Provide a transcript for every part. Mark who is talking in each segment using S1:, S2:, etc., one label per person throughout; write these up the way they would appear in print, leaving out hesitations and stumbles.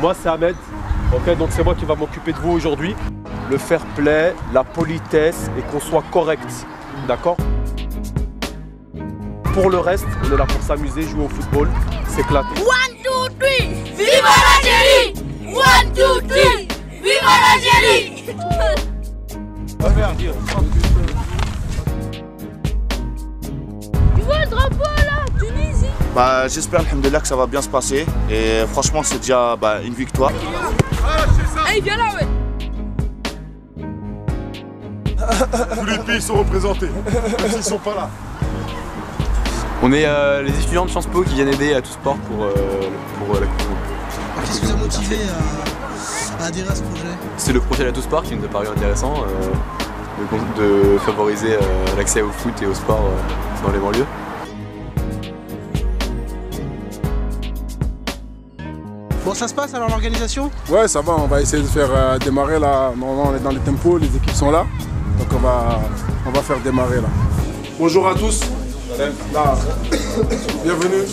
S1: Moi c'est Ahmed, ok, donc c'est moi qui va m'occuper de vous aujourd'hui. Le fair play, la politesse et qu'on soit correct, d'accord? Pour le reste, on est là pour s'amuser, jouer au football, s'éclater.
S2: 1, 2, 3, viva l'Algérie! 1, 2, 3, viva l'Algérie! Tu vois le drapeau là, Tunisie?
S3: J'espère, alhamdoulilah, que ça va bien se passer. Et franchement, c'est déjà une victoire.
S2: Hey, viens là, ouais!
S4: Tous les pays sont représentés, même s'ils sont pas là.
S5: On est les étudiants de Sciences Po qui viennent aider à tout sport pour la Coupe du Monde.
S6: Qu'est-ce qui vous a motivé à adhérer à ce projet?
S5: C'est le projet La Tout Sport qui nous a paru intéressant, de favoriser l'accès au foot et au sport dans les banlieues.
S6: Bon, ça se passe alors l'organisation?
S4: Ouais, ça va, on va essayer de faire démarrer là. Normalement, on est dans les tempos, les équipes sont là. Donc on va faire démarrer là. Bonjour à tous. Là, bienvenue.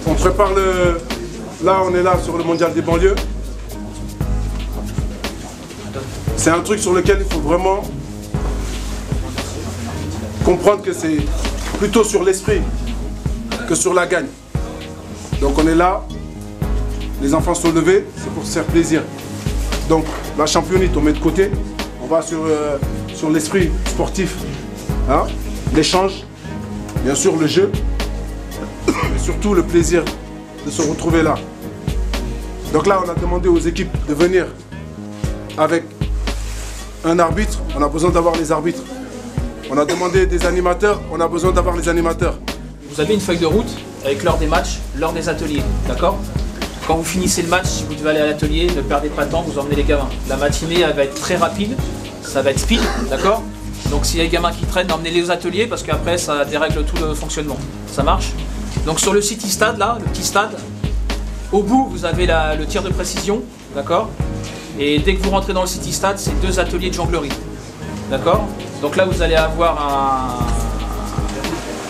S4: On prépare le... Là, on est là sur le mondial des banlieues. C'est un truc sur lequel il faut vraiment comprendre que c'est plutôt sur l'esprit que sur la gagne. Donc on est là, les enfants sont levés, c'est pour se faire plaisir. Donc la championnite on met de côté, on va sur l'esprit sportif, hein, l'échange, bien sûr le jeu, mais surtout le plaisir de se retrouver là. Donc là on a demandé aux équipes de venir avec un arbitre, on a besoin d'avoir les arbitres. On a demandé des animateurs, on a besoin d'avoir les animateurs.
S7: Vous avez une feuille de route avec l'heure des matchs, l'heure des ateliers, d'accord? Quand vous finissez le match, si vous devez aller à l'atelier, ne perdez pas de temps, vous emmenez les gamins. La matinée, elle va être très rapide, ça va être speed, d'accord? Donc s'il y a des gamins qui traînent, emmenez-les aux ateliers parce qu'après ça dérègle tout le fonctionnement. Ça marche? Donc sur le City Stade, là, le petit stade, au bout vous avez le tir de précision, d'accord? Et dès que vous rentrez dans le City Stade, c'est 2 ateliers de jonglerie, d'accord? Donc là vous allez avoir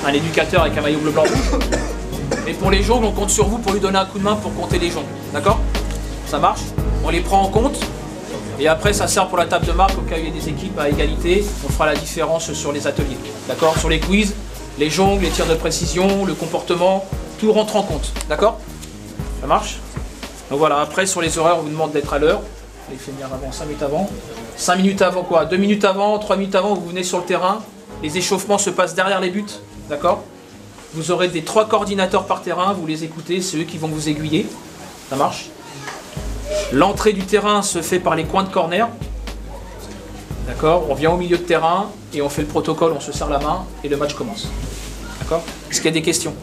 S7: un éducateur avec un maillot bleu blanc rouge. Et pour les jongles, on compte sur vous pour lui donner un coup de main pour compter les jongles. D'accord? Ça marche? On les prend en compte. Et après, ça sert pour la table de marque au cas où il y a des équipes à égalité. On fera la différence sur les ateliers. D'accord? Sur les quiz, les jongles, les tirs de précision, le comportement, tout rentre en compte. D'accord? Ça marche? Donc voilà, après sur les horaires, on vous demande d'être à l'heure. Il fait venir avant, 5 minutes avant. 5 minutes avant quoi? 2 minutes avant, 3 minutes avant, vous venez sur le terrain. Les échauffements se passent derrière les buts. D'accord? Vous aurez 3 coordinateurs par terrain, vous les écoutez, c'est eux qui vont vous aiguiller. Ça marche? L'entrée du terrain se fait par les coins de corner. D'accord? On vient au milieu de terrain et on fait le protocole, on se serre la main et le match commence. D'accord? Est-ce qu'il y a des questions?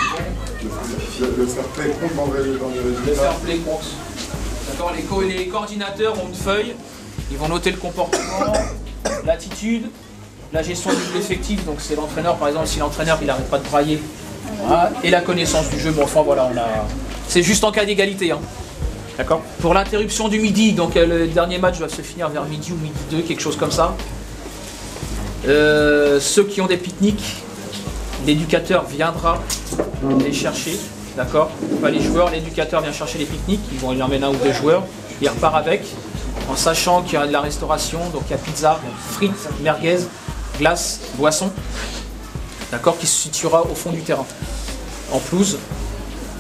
S4: Le fair play compte dans les résultats.
S7: Le fair play compte. D'accord? Les coordinateurs ont une feuille, ils vont noter le comportement, l'attitude, la gestion de l'effectif, donc c'est l'entraîneur, par exemple, si l'entraîneur il n'arrête pas de brailler, voilà, et la connaissance du jeu, bon enfin voilà, c'est juste en cas d'égalité. Hein. D'accord? Pour l'interruption du midi, donc le dernier match va se finir vers midi ou midi 2, quelque chose comme ça. Ceux qui ont des pique-niques, l'éducateur viendra les chercher, d'accord? Pas les joueurs, l'éducateur vient chercher les pique-niques, ils vont y emmener 1 ou 2 joueurs, il repart avec, en sachant qu'il y a de la restauration, donc il y a pizza, frites, merguez, glace, boisson, d'accord, qui se situera au fond du terrain, en pelouse.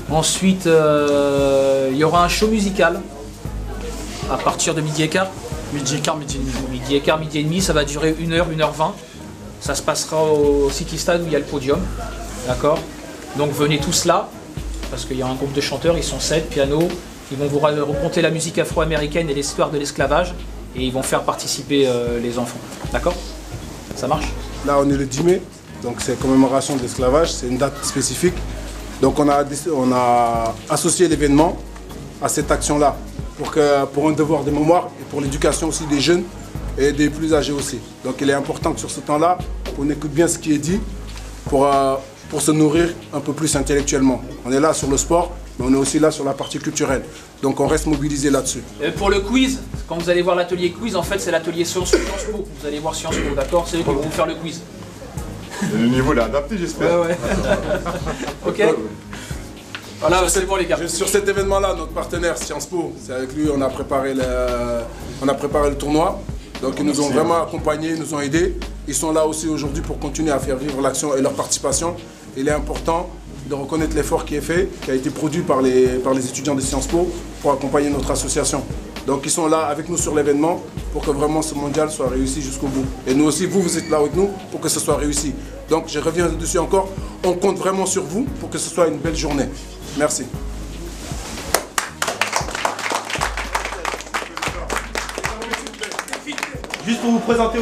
S7: Ensuite, il y aura un show musical à partir de midi et quart. Midi et quart, midi et demi. Midi et quart, midi et demi, ça va durer 1h, 1h20. Ça se passera au City Stade où il y a le podium, d'accord. Donc venez tous là, parce qu'il y a un groupe de chanteurs, ils sont 7, piano. Ils vont vous raconter la musique afro-américaine et l'histoire de l'esclavage et ils vont faire participer les enfants. D'accord? Ça marche?
S4: Là on est le 10 mai, donc c'est commémoration de l'esclavage, c'est une date spécifique. Donc on a associé l'événement à cette action-là pour un devoir de mémoire et pour l'éducation aussi des jeunes et des plus âgés aussi. Donc il est important que sur ce temps-là, on écoute bien ce qui est dit pour se nourrir un peu plus intellectuellement. On est là sur le sport, mais on est aussi là sur la partie culturelle. Donc on reste mobilisé là-dessus.
S7: Pour le quiz, quand vous allez voir l'atelier quiz, en fait c'est l'atelier Sciences Po. Vous allez voir Sciences Po, d'accord? C'est eux qui vont vous faire le quiz.
S4: Le niveau est adapté, j'espère.
S7: Ouais. Ok. Voilà, c'est bon les gars.
S4: Sur cet événement-là, notre partenaire Sciences Po, c'est avec lui on a préparé le tournoi. Donc ils nous ont vraiment accompagnés, ils nous ont aidés. Ils sont là aussi aujourd'hui pour continuer à faire vivre l'action et leur participation. Il est important de reconnaître l'effort qui est fait, qui a été produit par les étudiants de Sciences Po pour accompagner notre association. Donc ils sont là avec nous sur l'événement pour que vraiment ce mondial soit réussi jusqu'au bout. Et nous aussi, vous êtes là avec nous pour que ce soit réussi. Donc je reviens dessus encore, on compte vraiment sur vous pour que ce soit une belle journée. Merci.
S8: Juste pour vous présenter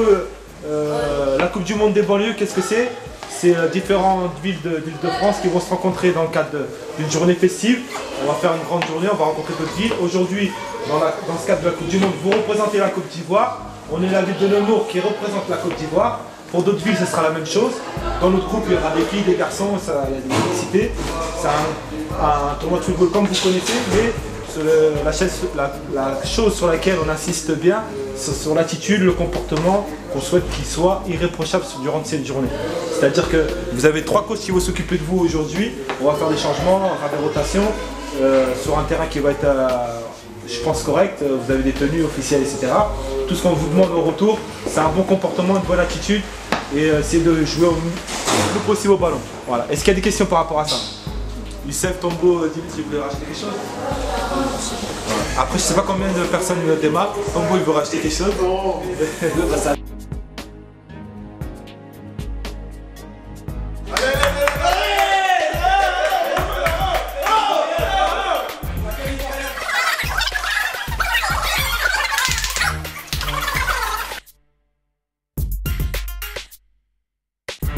S8: la Coupe du Monde des banlieues, qu'est-ce que c'est? C'est différentes villes de France qui vont se rencontrer dans le cadre d'une journée festive. On va faire une grande journée, on va rencontrer d'autres villes. Aujourd'hui, dans ce cadre de la Coupe du Monde, vous représentez la Côte d'Ivoire. On est la ville de Nemours qui représente la Côte d'Ivoire. Pour d'autres villes, ce sera la même chose. Dans notre groupe, il y aura des filles, des garçons, il y a des diversités. C'est un tournoi de football comme vous connaissez, mais la chose sur laquelle on insiste bien, c'est sur l'attitude, le comportement qu'on souhaite qu'il soit irréprochable durant cette journée. C'est-à-dire que vous avez 3 coachs qui vont s'occuper de vous aujourd'hui. On va faire des changements, on va faire des rotations sur un terrain qui va être, je pense, correct. Vous avez des tenues officielles, etc. Tout ce qu'on vous demande au retour, c'est un bon comportement, une bonne attitude et c'est de jouer le plus possible au ballon. Voilà. Est-ce qu'il y a des questions par rapport à ça? Youssef, Tombo, Dimitri, vous voulez rajouter quelque chose? Après, je sais pas combien de personnes démarrent. Tombo, il veut rajouter quelque chose?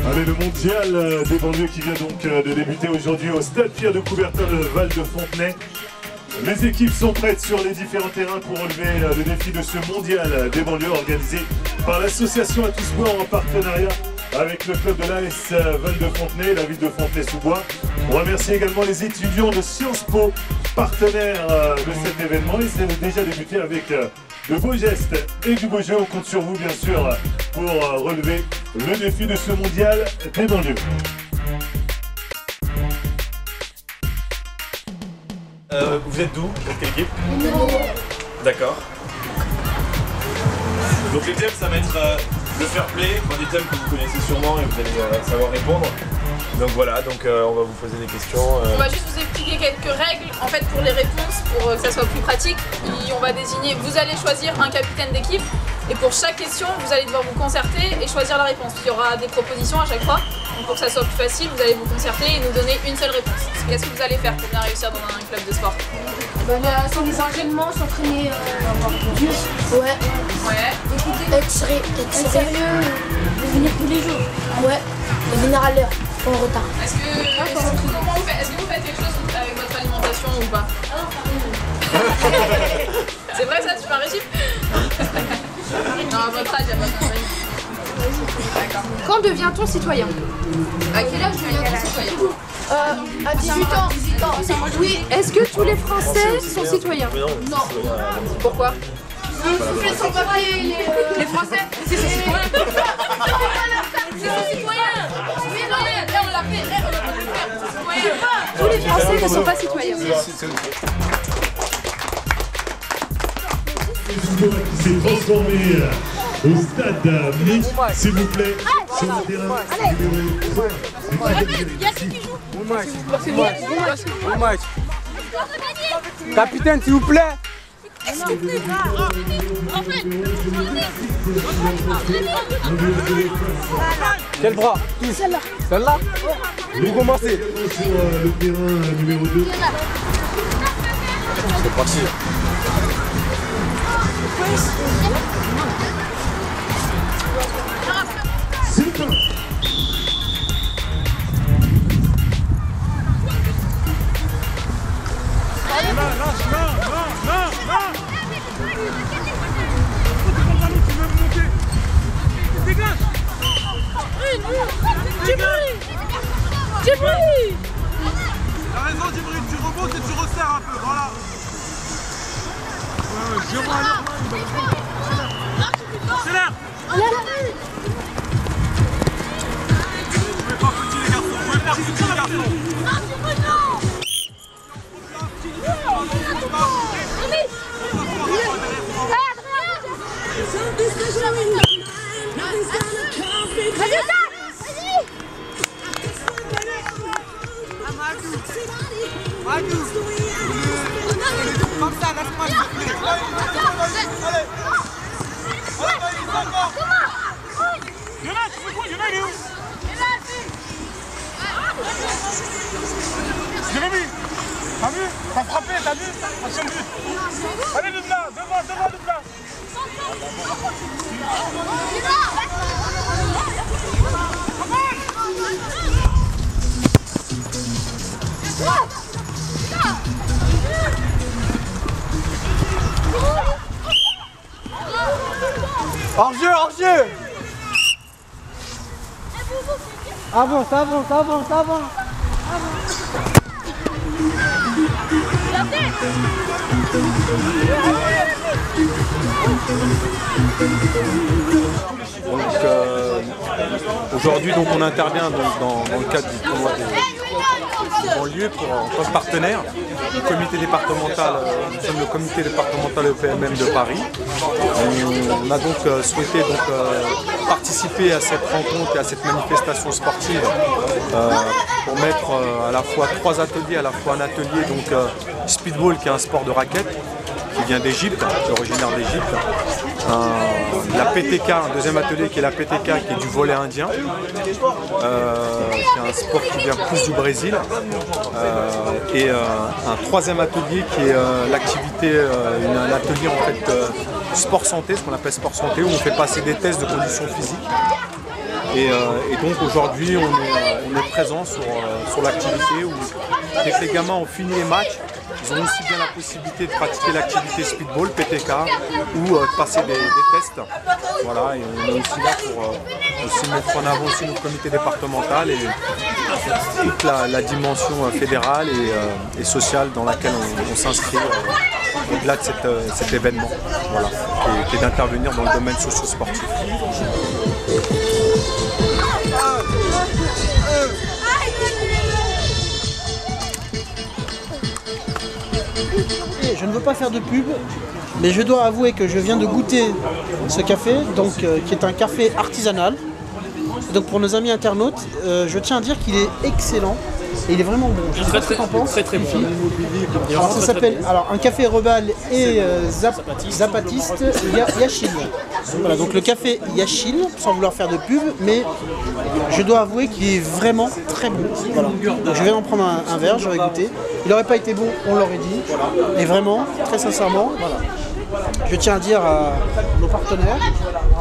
S9: Allez, le mondial des banlieues qui vient donc de débuter aujourd'hui au stade Pierre de Coubertin de Val-de-Fontenay. Les équipes sont prêtes sur les différents terrains pour relever le défi de ce mondial des banlieues organisé par l'association À Tous Sport en partenariat avec le club de l'AS Val-de-Fontenay, la ville de Fontenay-sous-Bois. On remercie également les étudiants de Sciences Po, partenaires de cet événement. Et c'est déjà débuté avec de beaux gestes et du beau jeu. On compte sur vous bien sûr pour relever le défi de ce mondial des banlieues.
S8: Vous êtes d'où? Vous êtes quelle équipe?
S10: D'accord. Donc les thèmes, ça va être le fair play, des thèmes que vous connaissez sûrement et vous allez savoir répondre. Donc voilà, on va vous poser des questions.
S11: On va juste vous expliquer quelques règles en fait pour les réponses, pour que ça soit plus pratique. On va désigner, vous allez choisir un capitaine d'équipe et pour chaque question, vous allez devoir vous concerter et choisir la réponse. Il y aura des propositions à chaque fois. Donc pour que ça soit plus facile, vous allez vous concerter et nous donner une seule réponse. Qu'est-ce que vous allez faire pour bien réussir dans un club de sport?
S2: Sans les entraînements, s'entraîner dur. Ouais. Être sérieux, venir tous les jours. Ouais. Et venir à l'heure, pas en retard.
S11: Est-ce que vous faites quelque chose avec votre alimentation ou pas? C'est vrai ça, tu fais un régime? Non, à votre âge, il n'y a pas de régime.
S2: Quand devient-on citoyen?
S11: À quel âge devient-on citoyen?
S2: À 18 ans. Oui.
S11: Est-ce que tous les Français sont citoyens?
S2: Non.
S11: Pourquoi?
S2: Souffler sans papier,
S11: les Français, c'est citoyens. C'est citoyens. Mais non, là on l'a fait,
S2: tous les Français ne sont pas citoyens.
S9: Qui s'est transformé au stade Mix, s'il vous plaît, sur le terrain numéro 3.
S1: Bon match. Capitaine, s'il vous plaît. Quel bras? Celle-là. Celle-là? Vous commencez.
S9: Sur le terrain numéro 2.
S1: C'est parti.
S9: C'est parti.
S2: Djibril!
S12: T'as raison Djibril, tu remontes et tu resserres un peu, voilà. Accélère! Jouez pas petit les garçons, jouez pas petit les garçons. T'as frappé, t'as vu? Action but. Allez Douglas, devant Douglas.
S13: Hors-jeu. Avance.
S1: Donc aujourd'hui on intervient donc, dans le cadre du tournoi de banlieue en tant que partenaire du comité départemental. Nous sommes le comité départemental EPMM de Paris. On a donc souhaité participer à cette rencontre et à cette manifestation sportive pour mettre à la fois 3 ateliers, à la fois un atelier speedball qui est un sport de raquette qui vient d'Égypte, qui est originaire d'Égypte. La PTK, un deuxième atelier qui est la PTK qui est du volley indien, qui est un sport qui vient plus du Brésil, et un troisième atelier qui est l'activité, un atelier en fait sport santé, ce qu'on appelle sport santé, où on fait passer des tests de conditions physiques. Et donc aujourd'hui on est présent sur l'activité où dès que les gamins ont fini les matchs, ils ont aussi bien la possibilité de pratiquer l'activité speedball, PTK, ou de passer des tests. Voilà, et on est aussi là pour aussi mettre en avant aussi notre comité départemental et toute la dimension fédérale et sociale dans laquelle on s'inscrit au-delà de cet événement, voilà, qui est d'intervenir dans le domaine socio-sportif.
S13: Je ne veux pas faire de pub, mais je dois avouer que je viens de goûter ce café, qui est un café artisanal. Donc pour nos amis internautes, je tiens à dire qu'il est excellent et il est vraiment bon. Je sais pas ce que tu en penses.
S7: Très bon.
S13: Alors ça s'appelle un café Rebal et Zapatiste Yachil. Voilà, donc le café Yachil, sans vouloir faire de pub, mais je dois avouer qu'il est vraiment très bon. Voilà. Donc je vais en prendre un verre, j'aurais goûté. Il n'aurait pas été bon, on l'aurait dit. Mais vraiment, très sincèrement, voilà. Je tiens à dire à nos partenaires,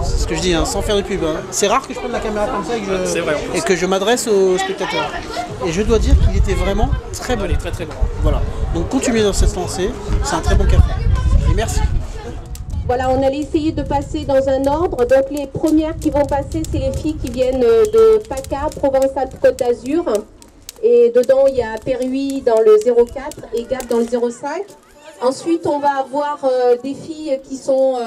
S13: c'est ce que je dis, sans faire de pub. C'est rare que je prenne la caméra comme ça et que je m'adresse aux spectateurs. Et je dois dire qu'il était vraiment très bon.
S7: Il est très bon.
S13: Voilà. Donc continuez dans cette lancée, c'est un très bon café. Et merci.
S14: Voilà, on allait essayer de passer dans un ordre. Donc les premières qui vont passer, c'est les filles qui viennent de PACA, Provence-Alpes-Côte d'Azur. Et dedans, il y a Perruy dans le 04 et Gap dans le 05. Ensuite, on va avoir des filles qui sont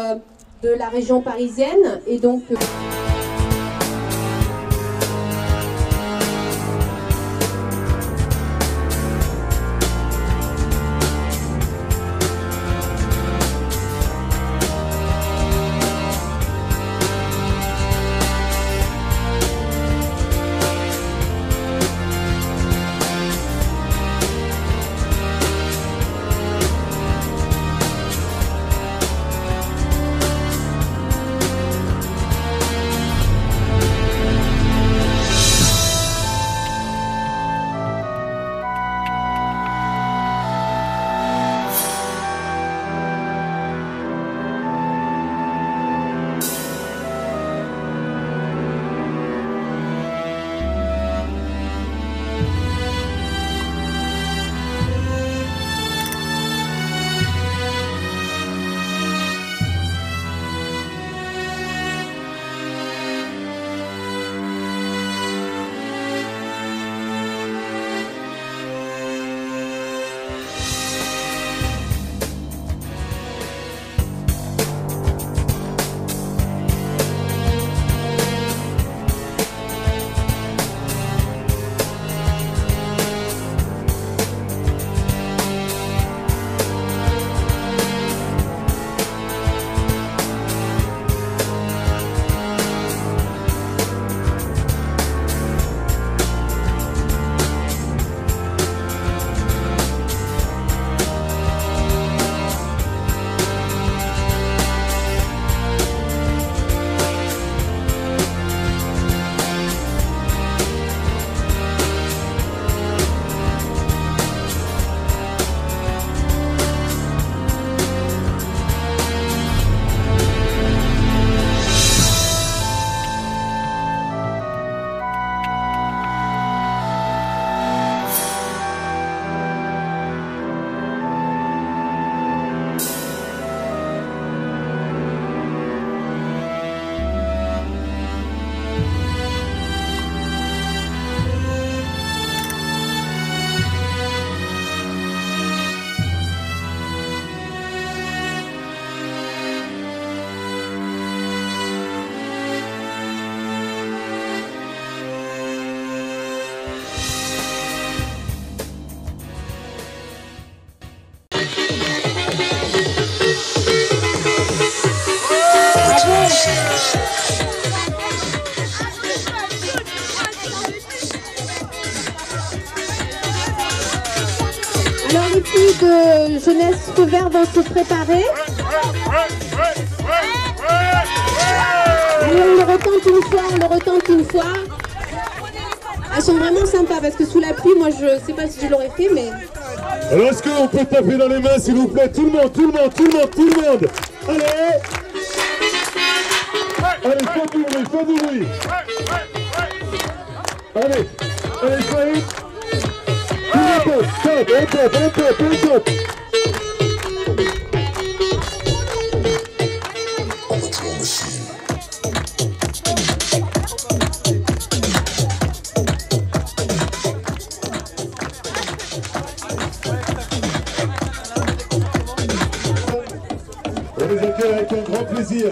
S14: de la région parisienne. Et donc... jeunesse feu vert vont se préparer. Allez, on le retente une fois, Elles sont vraiment sympas parce que sous la pluie, moi je sais pas si je l'aurais fait, mais...
S9: Alors est-ce qu'on peut taper dans les mains s'il vous plaît? Tout le monde. Allez! Allez, fais du bruit. Allez, Faïd. Tout top. On les accueille avec un grand plaisir.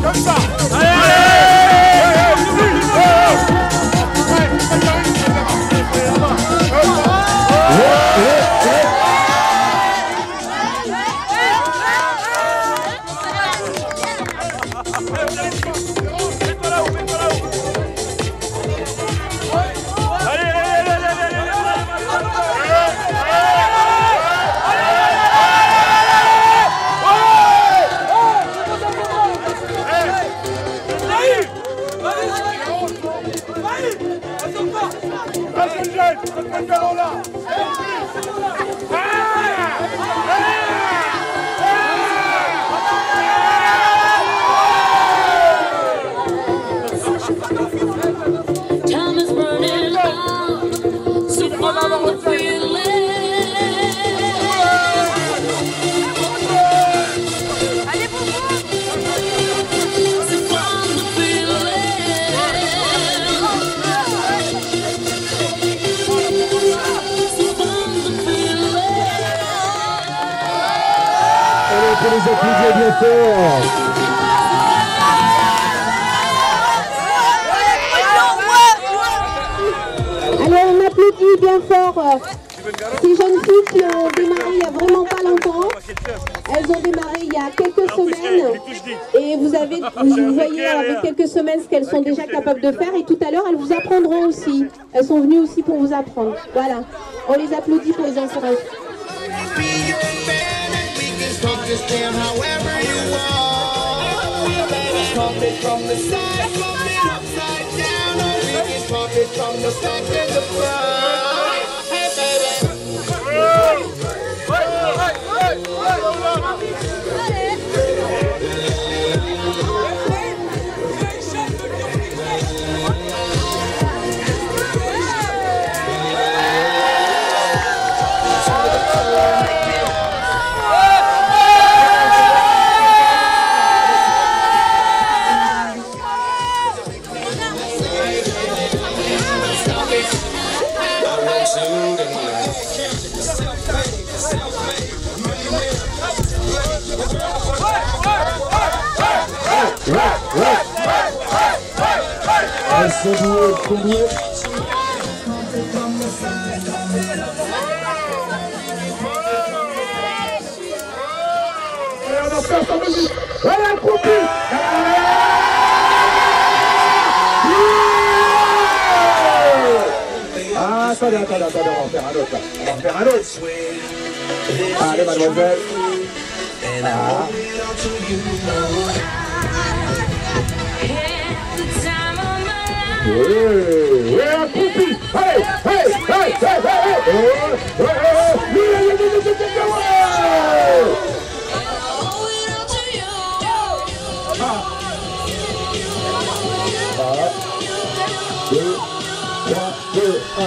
S12: Comme ça.
S9: Pour les applaudir bien fort.
S14: Alors on applaudit bien fort ces jeunes filles qui ont démarré il n'y a vraiment pas longtemps. Elles ont démarré il y a quelques semaines et vous voyez avec quelques semaines ce qu'elles sont déjà capables de faire et tout à l'heure elles vous apprendront aussi. Elles sont venues aussi pour vous apprendre. Voilà, on les applaudit pour les encourager.
S15: Just stand however you want. Pump it from the side, pump it upside down. Or we can pump it from the back to the front. Hey baby.
S9: Elles sont douées.
S12: Allez, accroupi. Ah, attendez, on va faire un autre. Allez, mademoiselle. Oui, accroupi. Hey.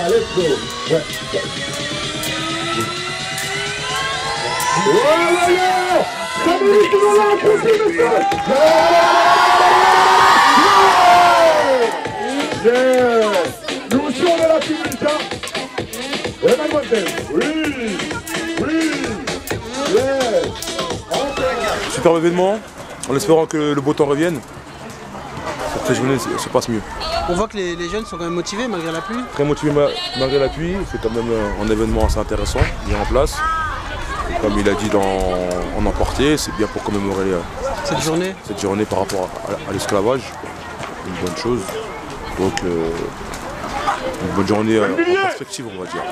S12: Let's go. Nous sommes de la publica. Oui, mademoiselle. Oui.
S1: Super événement, en espérant que le beau temps revienne.
S16: cette journée se passe mieux.
S13: On voit que les jeunes sont quand même motivés malgré la pluie.
S16: Très motivés malgré la pluie, c'est quand même un événement assez intéressant, mis en place. Et comme il a dit en emporter, c'est bien pour commémorer
S13: cette journée
S16: par rapport à l'esclavage. Une bonne chose. Donc une bonne journée en perspective, on va dire.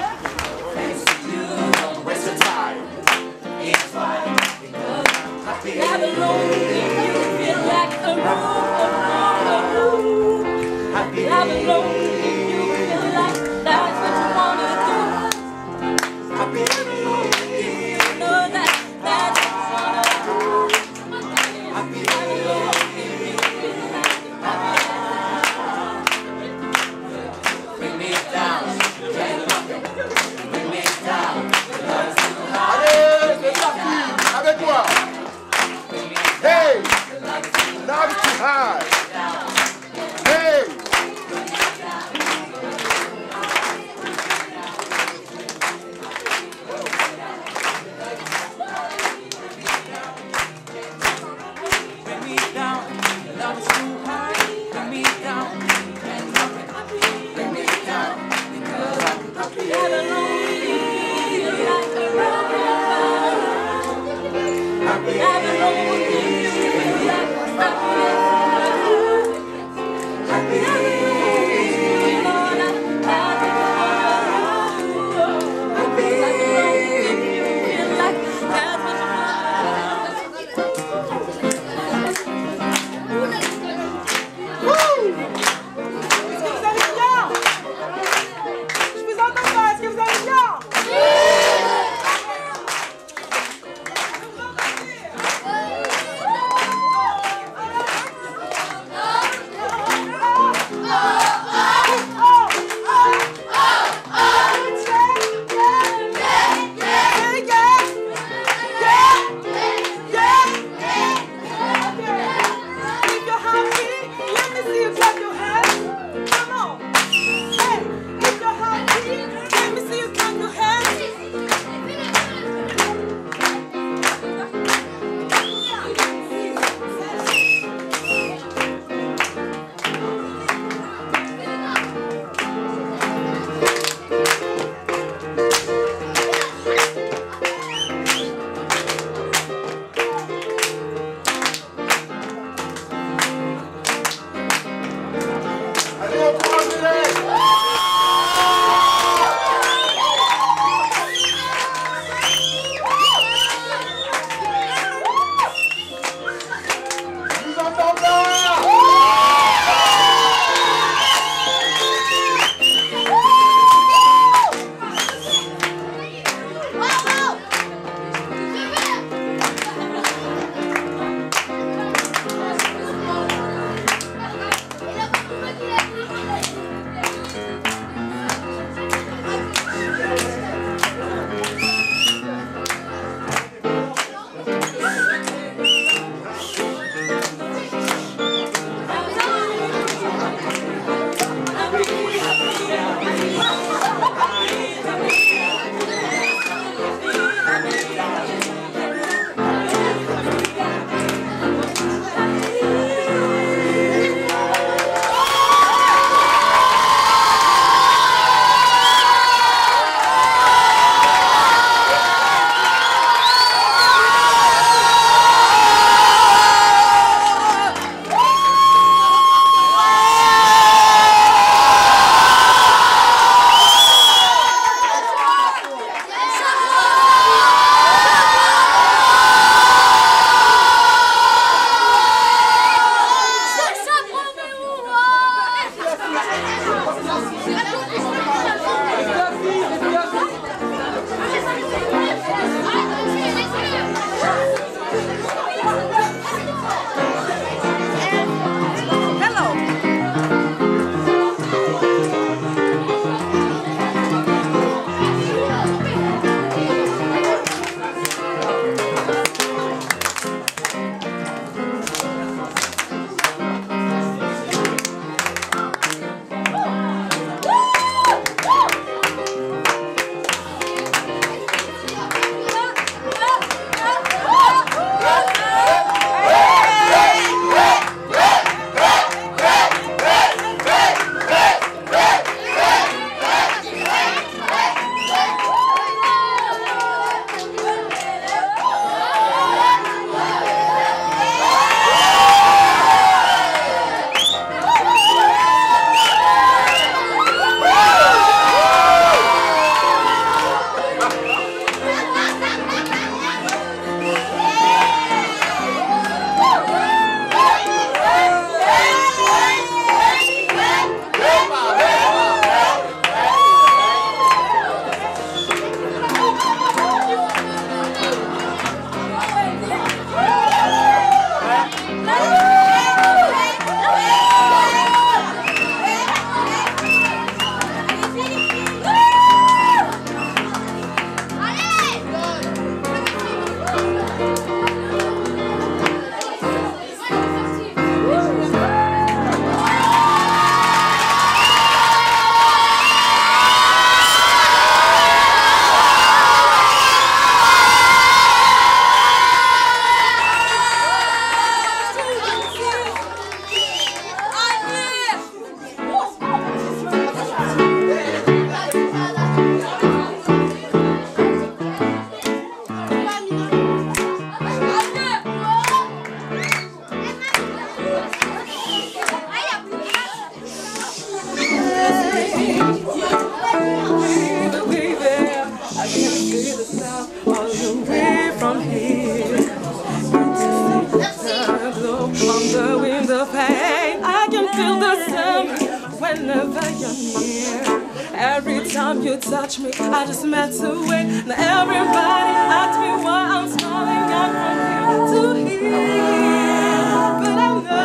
S17: you touch me, I just melt away. Now everybody asks me why I'm smiling out from here to here, but I know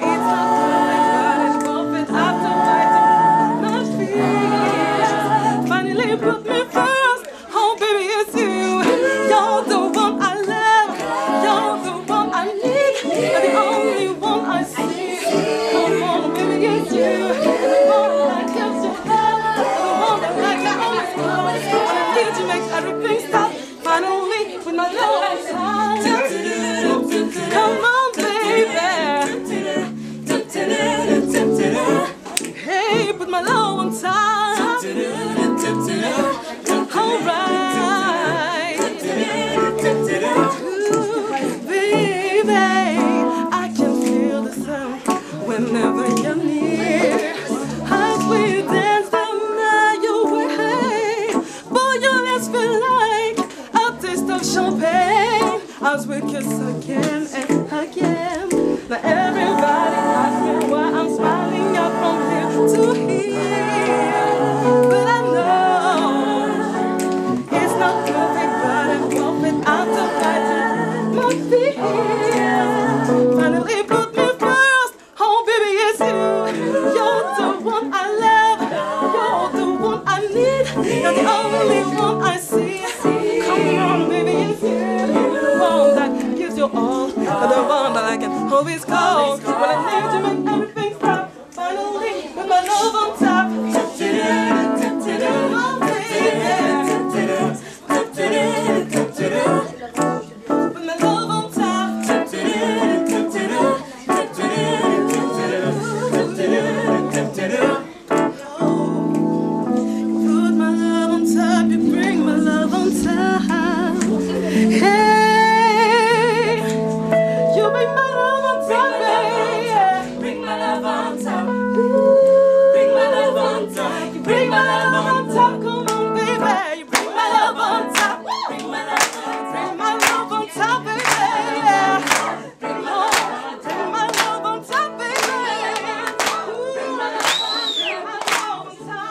S17: it's not perfect, but it's worth it after fighting my fears. Finally put me first, oh baby it's you. You're the one I love, you're the one I need, you're the only one I see. Come on baby it's you. Everything stop, finally, with my love inside. Come on, baby. Hey, put my love on top. Alright. Baby, I can feel the sound whenever you're near. As we dance down your way, boy, your lips feel like a taste of champagne as we kiss again and again. Now everybody asks me why I'm smiling out from here to here, but I know it's not perfect, but I'm perfect after fighting my fears. Finally put me first, oh baby it's you. You're the one I love, you're the one I need, you're the only one I see. Come on baby it's you. The one that gives you all, the one that I can always call when I need to make everything stop. Finally put my love on top. Oh baby, put my love on top. Put my love on top, you bring my love on top. Hey, you bring my love on top, baby. Bring my love on top. Bring my love on top. You bring my love on top, come on, baby. You bring my love on top. Bring my love on top, baby. Bring my love on top, baby. Bring my love on top.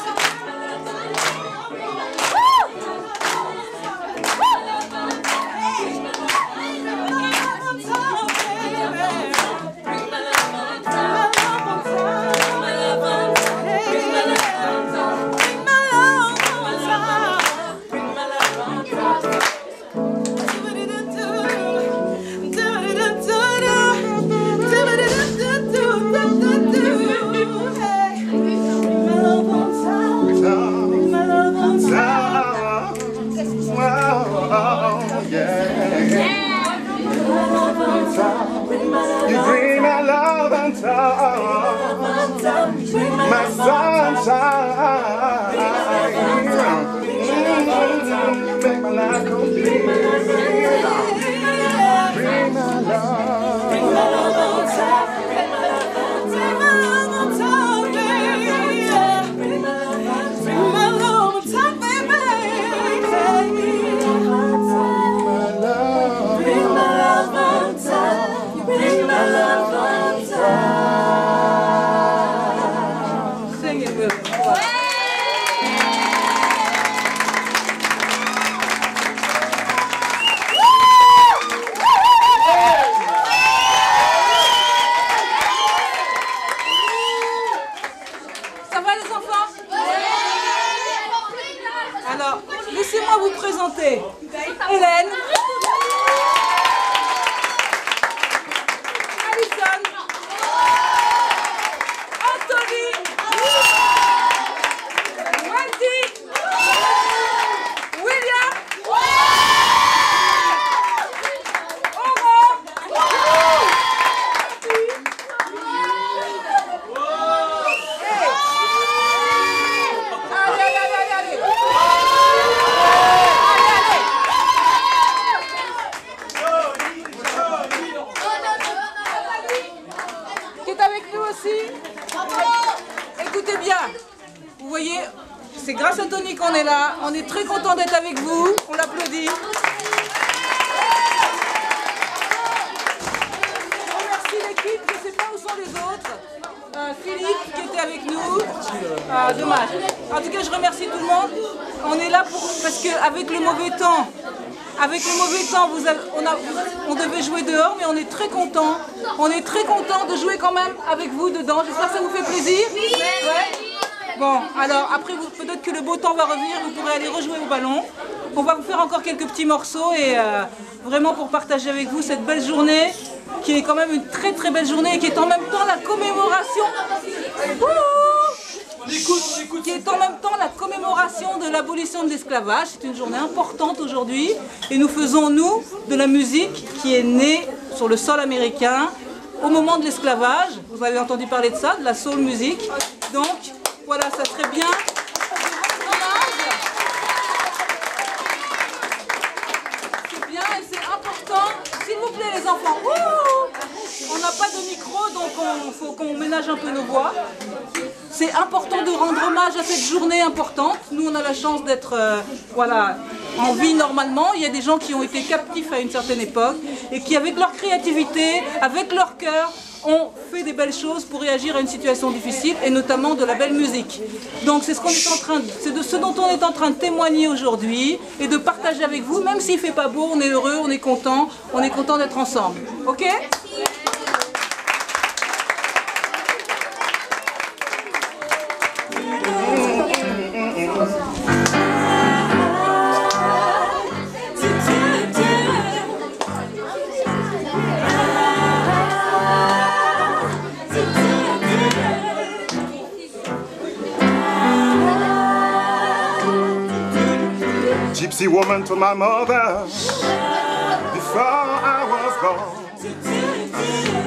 S15: You bring my love on top, my sunshine. You make my life complete. Bring my love. Bring my love on top. Bring my love on top, baby. Bring my love on top, baby. Bring my love on top. Bring my love on top. Sing it with me.
S17: Ça va les enfants? Alors, laissez-moi vous présenter Hélène, Alison, Anthony, Wendy, William, Aurore, qui est avec nous aussi. Écoutez bien, vous voyez, c'est grâce à Tony qu'on est là. On est très content d'être avec vous. On l'applaudit. On remercie l'équipe, je ne sais pas où sont les autres. Philippe qui était avec nous. Dommage.
S18: En tout cas, je remercie tout le monde. On est là parce qu'avec le mauvais temps, on devait jouer dehors, mais on est très content. On est très content de jouer quand même avec vous dedans. J'espère que ça vous fait plaisir. Ouais. Bon, alors après, peut-être que le beau temps va revenir, vous pourrez aller rejouer au ballon. On va vous faire encore quelques petits morceaux et vraiment pour partager avec vous cette belle journée, qui est quand même une très très belle journée et qui est en même temps la commémoration. Qui est en même temps la commémoration de l'abolition de l'esclavage. C'est une journée importante aujourd'hui et nous faisons, nous, de la musique qui est née sur le sol américain au moment de l'esclavage. Vous avez entendu parler de ça, de la soul music. Donc, voilà, ça serait bien. C'est bien et c'est important. S'il vous plaît, les enfants. On n'a pas de micro, donc il faut qu'on ménage un peu nos voix. C'est important de rendre hommage à cette journée importante. Nous, on a la chance d'être voilà, en vie normalement. Il y a des gens qui ont été captifs à une certaine époque et qui, avec leur créativité, avec leur cœur, ont fait des belles choses pour réagir à une situation difficile et notamment de la belle musique. Donc c'est c'est de ce dont on est en train de témoigner aujourd'hui et de partager avec vous. Même s'il ne fait pas beau, on est heureux, on est content d'être ensemble. Ok ?
S19: Gypsy woman to my mother before I was born.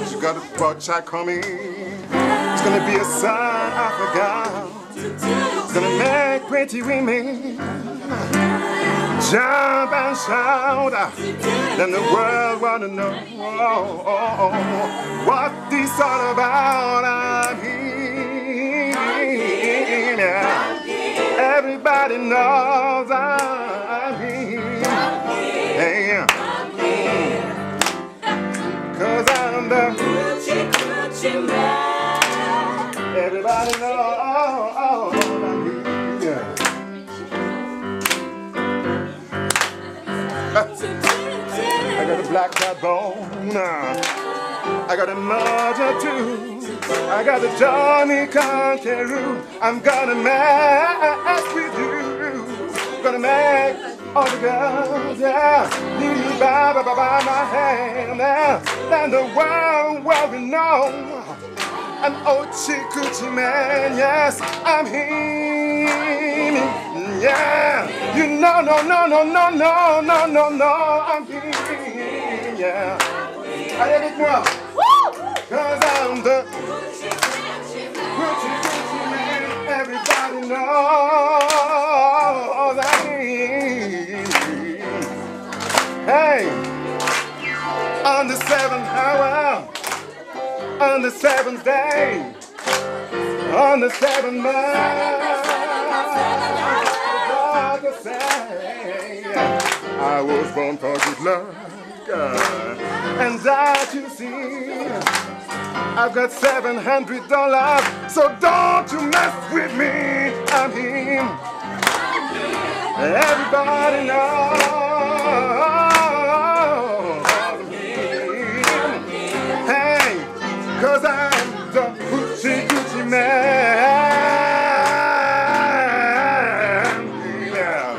S19: She got a buck child coming. It's gonna be a son of a gun. It's gonna make pretty women jump and shout. Then the world wanna know what this all about. I'm here. Everybody knows I'm here. Hey, 'cause I'm the Gucci man. Everybody knows I'm here. I got a black backbone. I got a mother too. I got a Johnny Conqueror. I'm gonna mess with you. Gonna make all the girls, yeah, need me by my hand. Then the world will know I'm Ochi Gucci man. Yes, I'm him. Yeah, you know, no, I'm him. Yeah, allez avec moi. 'Cause I'm the Gucci man, everybody knows I'm. Hey, on the 7th hour, on the 7th day, on the 7th month, I was born for good luck, and that you see. I've got $700, so don't you mess with me. I'm him. Everybody knows I'm him. Hey, 'cause I'm the Gucci man. Yeah.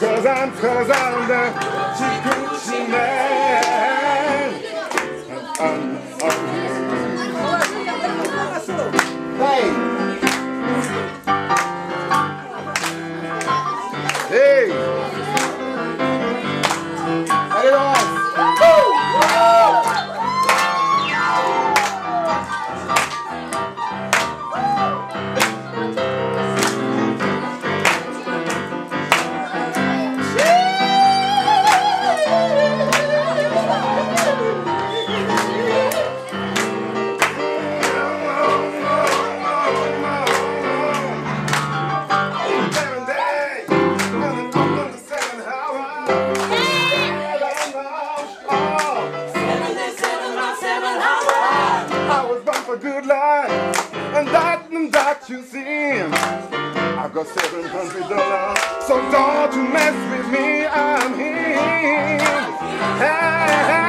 S19: 'Cause I'm the Gucci man. Hey! Hey! Allez, Laurence! got $700. So don't you mess with me, I'm here. Hey,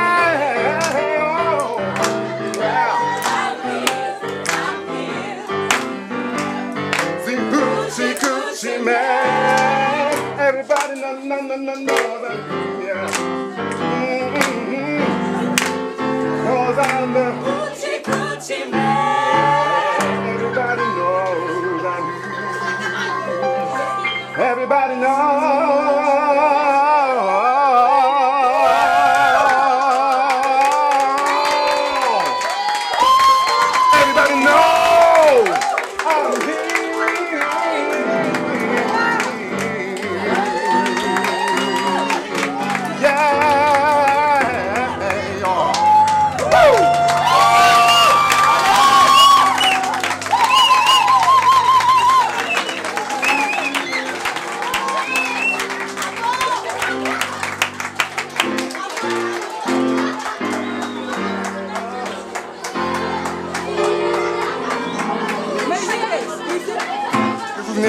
S19: oh, yeah. See Gucci, Gucci man. Everybody know that, yeah. Cause I'm the Gucci, Gucci man. Everybody knows I'm you. Everybody knows. Everybody knows I'm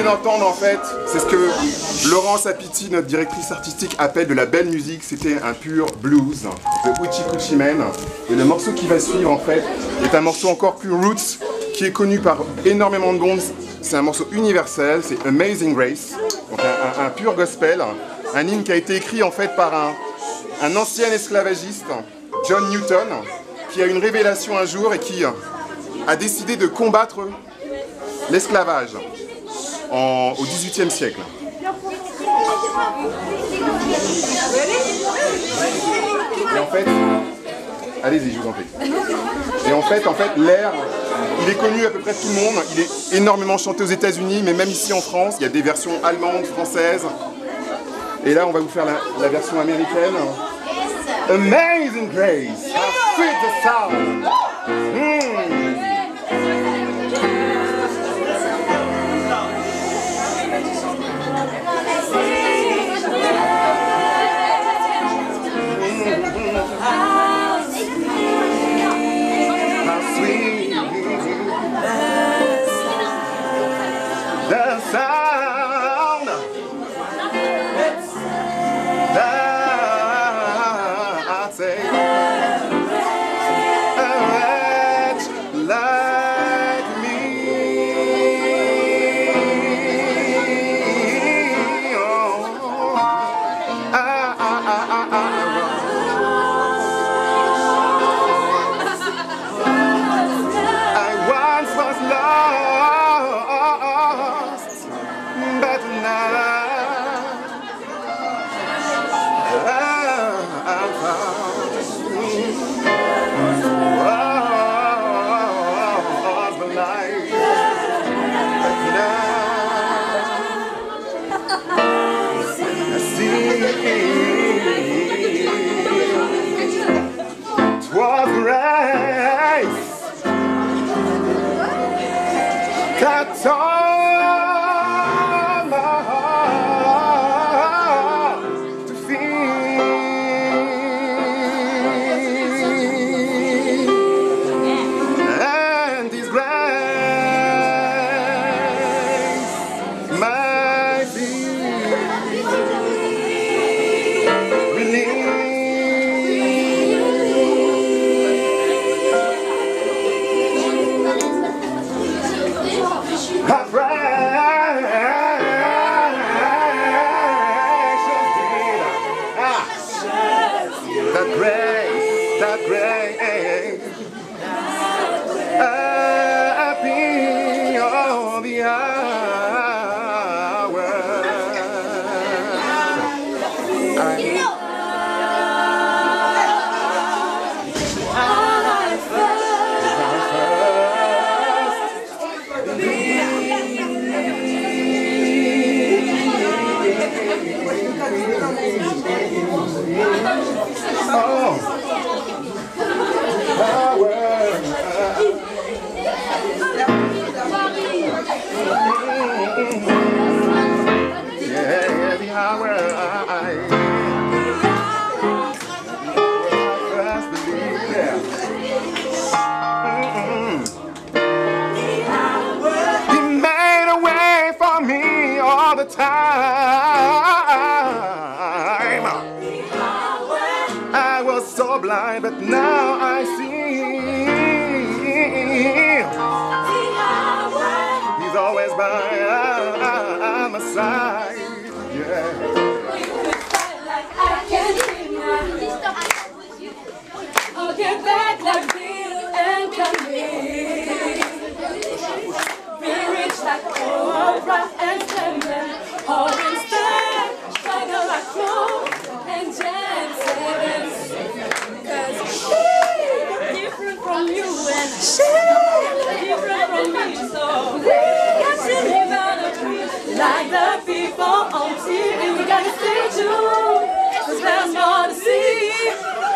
S19: d'entendre en fait, c'est ce que Laurence Apiti, notre directrice artistique, appelle de la belle musique. C'était un pur blues de Uchi Kuchi Men. Et le morceau qui va suivre en fait est un morceau encore plus roots qui est connu par énormément de monde. C'est un morceau universel, c'est Amazing Grace, donc un pur gospel, un hymne qui a été écrit en fait par un ancien esclavagiste, John Newton, qui a eu une révélation un jour et qui a décidé de combattre l'esclavage au XVIIIe siècle. Et en fait, allez-y, je vous en prie. Et en fait, l'air, il est connu à peu près de tout le monde. Il est énormément chanté aux États-Unis, mais même ici en France, il y a des versions allemandes, françaises. Et là, on va vous faire la version américaine. Amazing Grace, how sweet the sound. The sound that I say, a wretch like me. Oh, I once was lost, but now I'm found. Was blind, but now I see. 'Twas grace that taught my heart. all the time. I was so blind, but now I see. He's always by my side. Yeah.
S17: I'll get back like Bill and Camille. Be rich like Oprah and Stanley. Or instead, struggle like Flo and Jan Simmons. Cause she's different from you and she's different from me. So we got to live out of truth like the people on TV. We gotta stay tuned, cause there's more to see.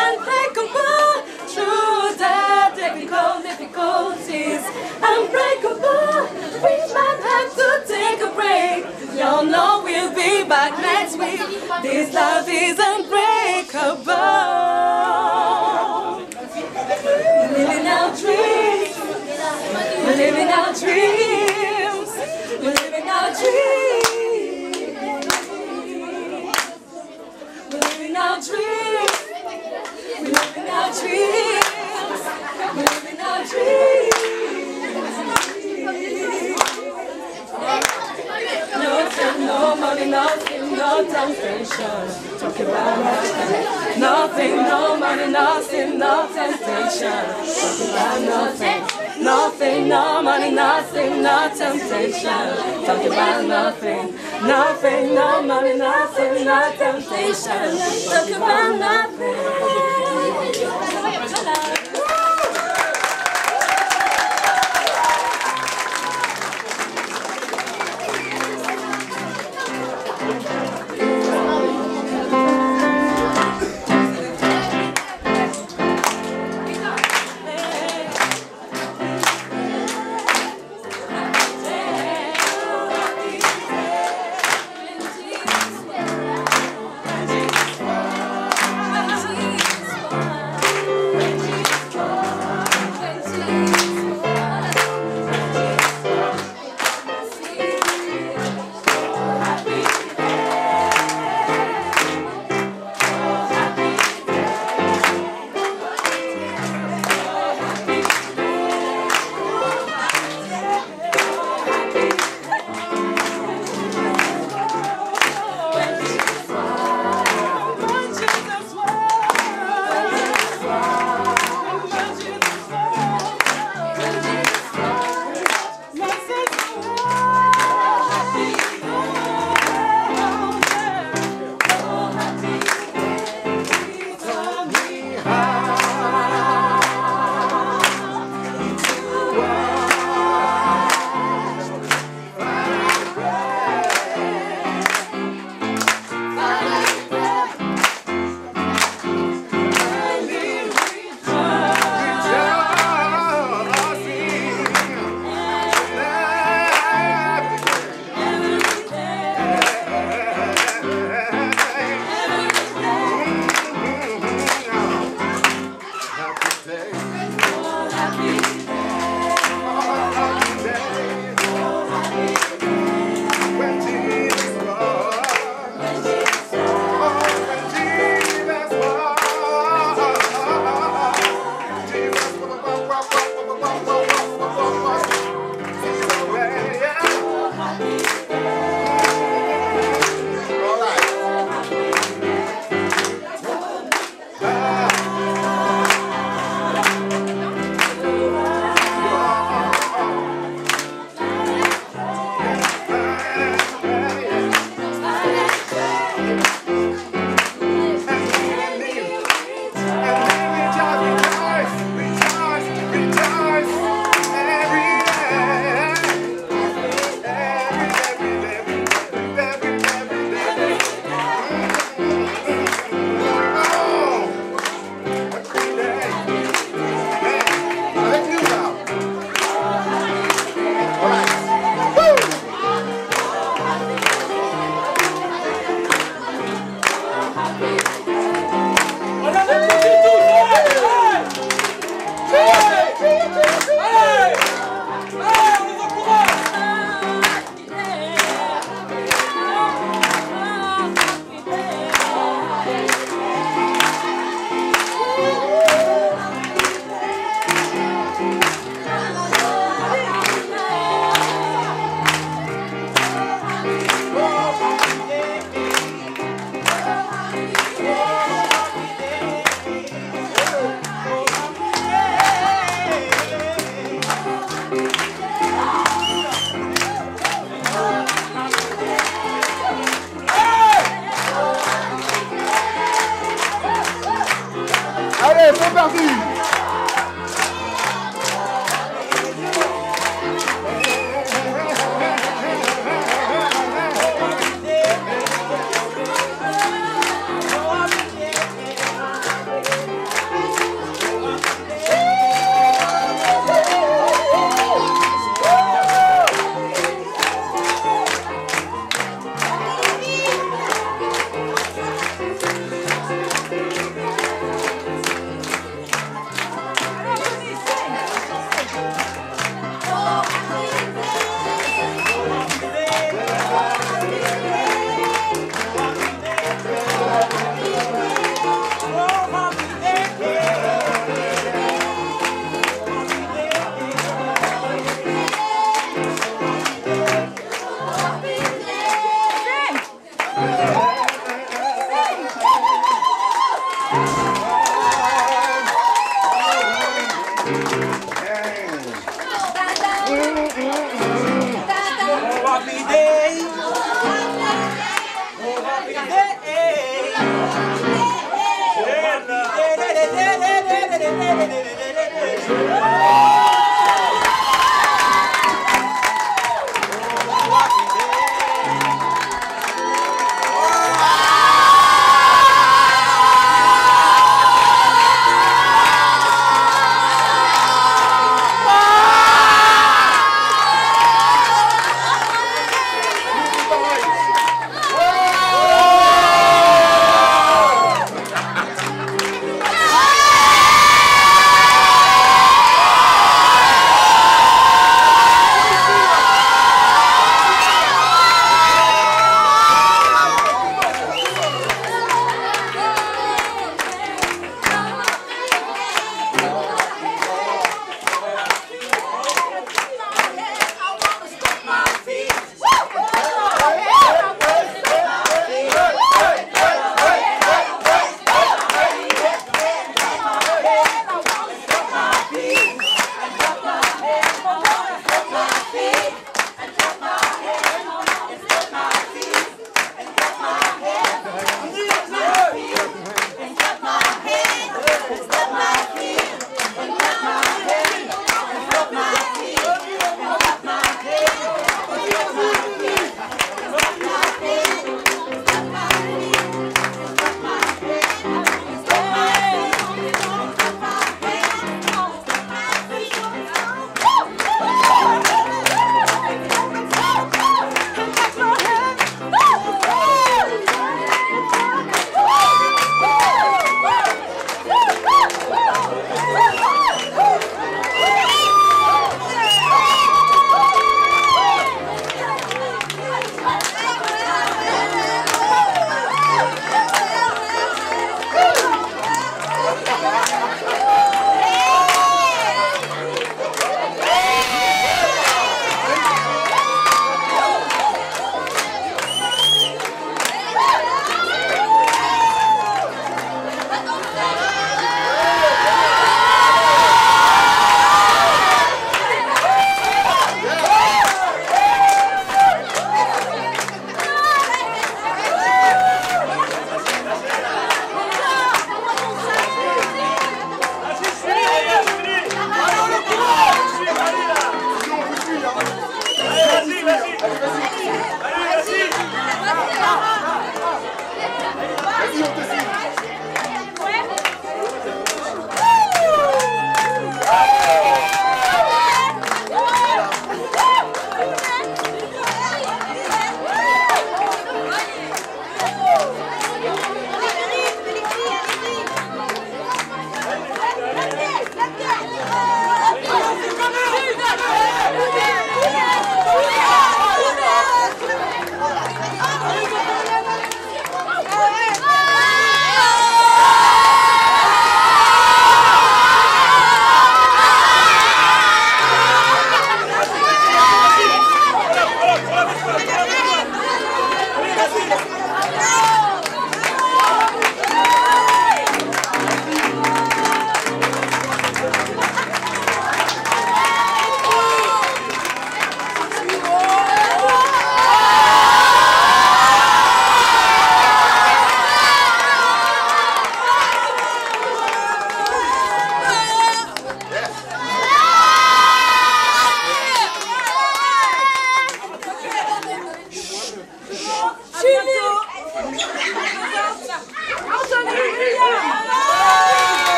S17: Unbreakable, through the technical difficulties. Unbreakable, we might have to take a break. Y'all know we'll be back next week. This love is unbreakable. We're living our dreams. We're living our dreams. We're living our dreams. We're living our dreams. We're living our dreams. We're living our dreams. Nothing, no money, nothing, no temptation. Talking about nothing. Nothing, no money, nothing, no temptation. Talking about nothing. Nothing, no money, nothing, no temptation. Talking about nothing. Nothing, no money, nothing, no temptation. Talking about nothing.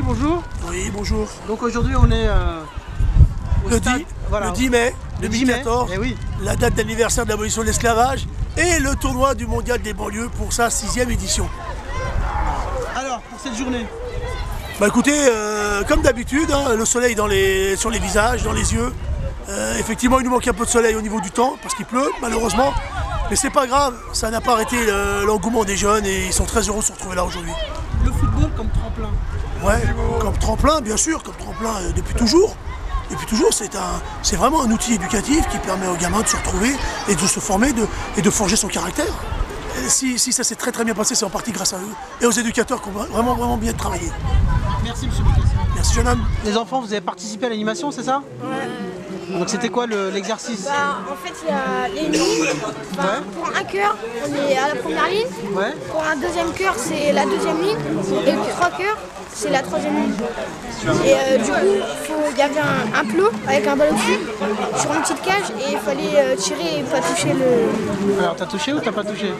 S20: Bonjour.
S21: Oui, bonjour.
S20: Donc aujourd'hui on est
S21: le 10 mai 2014, la date d'anniversaire de l'abolition de l'esclavage et le tournoi du mondial des banlieues pour sa 6e édition.
S20: Alors, pour cette journée?
S21: Bah écoutez, comme d'habitude, hein, le soleil sur les visages, dans les yeux. Effectivement, il nous manque un peu de soleil au niveau du temps parce qu'il pleut, malheureusement. Mais c'est pas grave, ça n'a pas arrêté l'engouement des jeunes et ils sont très heureux de se retrouver là aujourd'hui.
S20: Le football comme tremplin?
S21: Ouais, comme tremplin, bien sûr, comme tremplin depuis toujours. Et puis toujours, c'est vraiment un outil éducatif qui permet aux gamins de se retrouver et de se former et de forger son caractère. Et si ça s'est très très bien passé, c'est en partie grâce à eux et aux éducateurs qui ont vraiment bien travaillé.
S13: Merci monsieur Lucas.
S21: Merci jeune homme.
S13: Les enfants, vous avez participé à l'animation, c'est ça?
S2: Ouais.
S13: Donc c'était quoi l'exercice?
S2: En fait, il y a les lignes. Pour un cœur, on est à la première ligne.
S13: Ouais.
S2: Pour un deuxième cœur, c'est la deuxième ligne. Et pour 3 cœurs, c'est la 3e ligne. Et du coup, il y avait un plot avec un ballon dessus sur une petite cage et il fallait tirer et pas toucher le...
S13: Alors t'as touché ou t'as pas touché?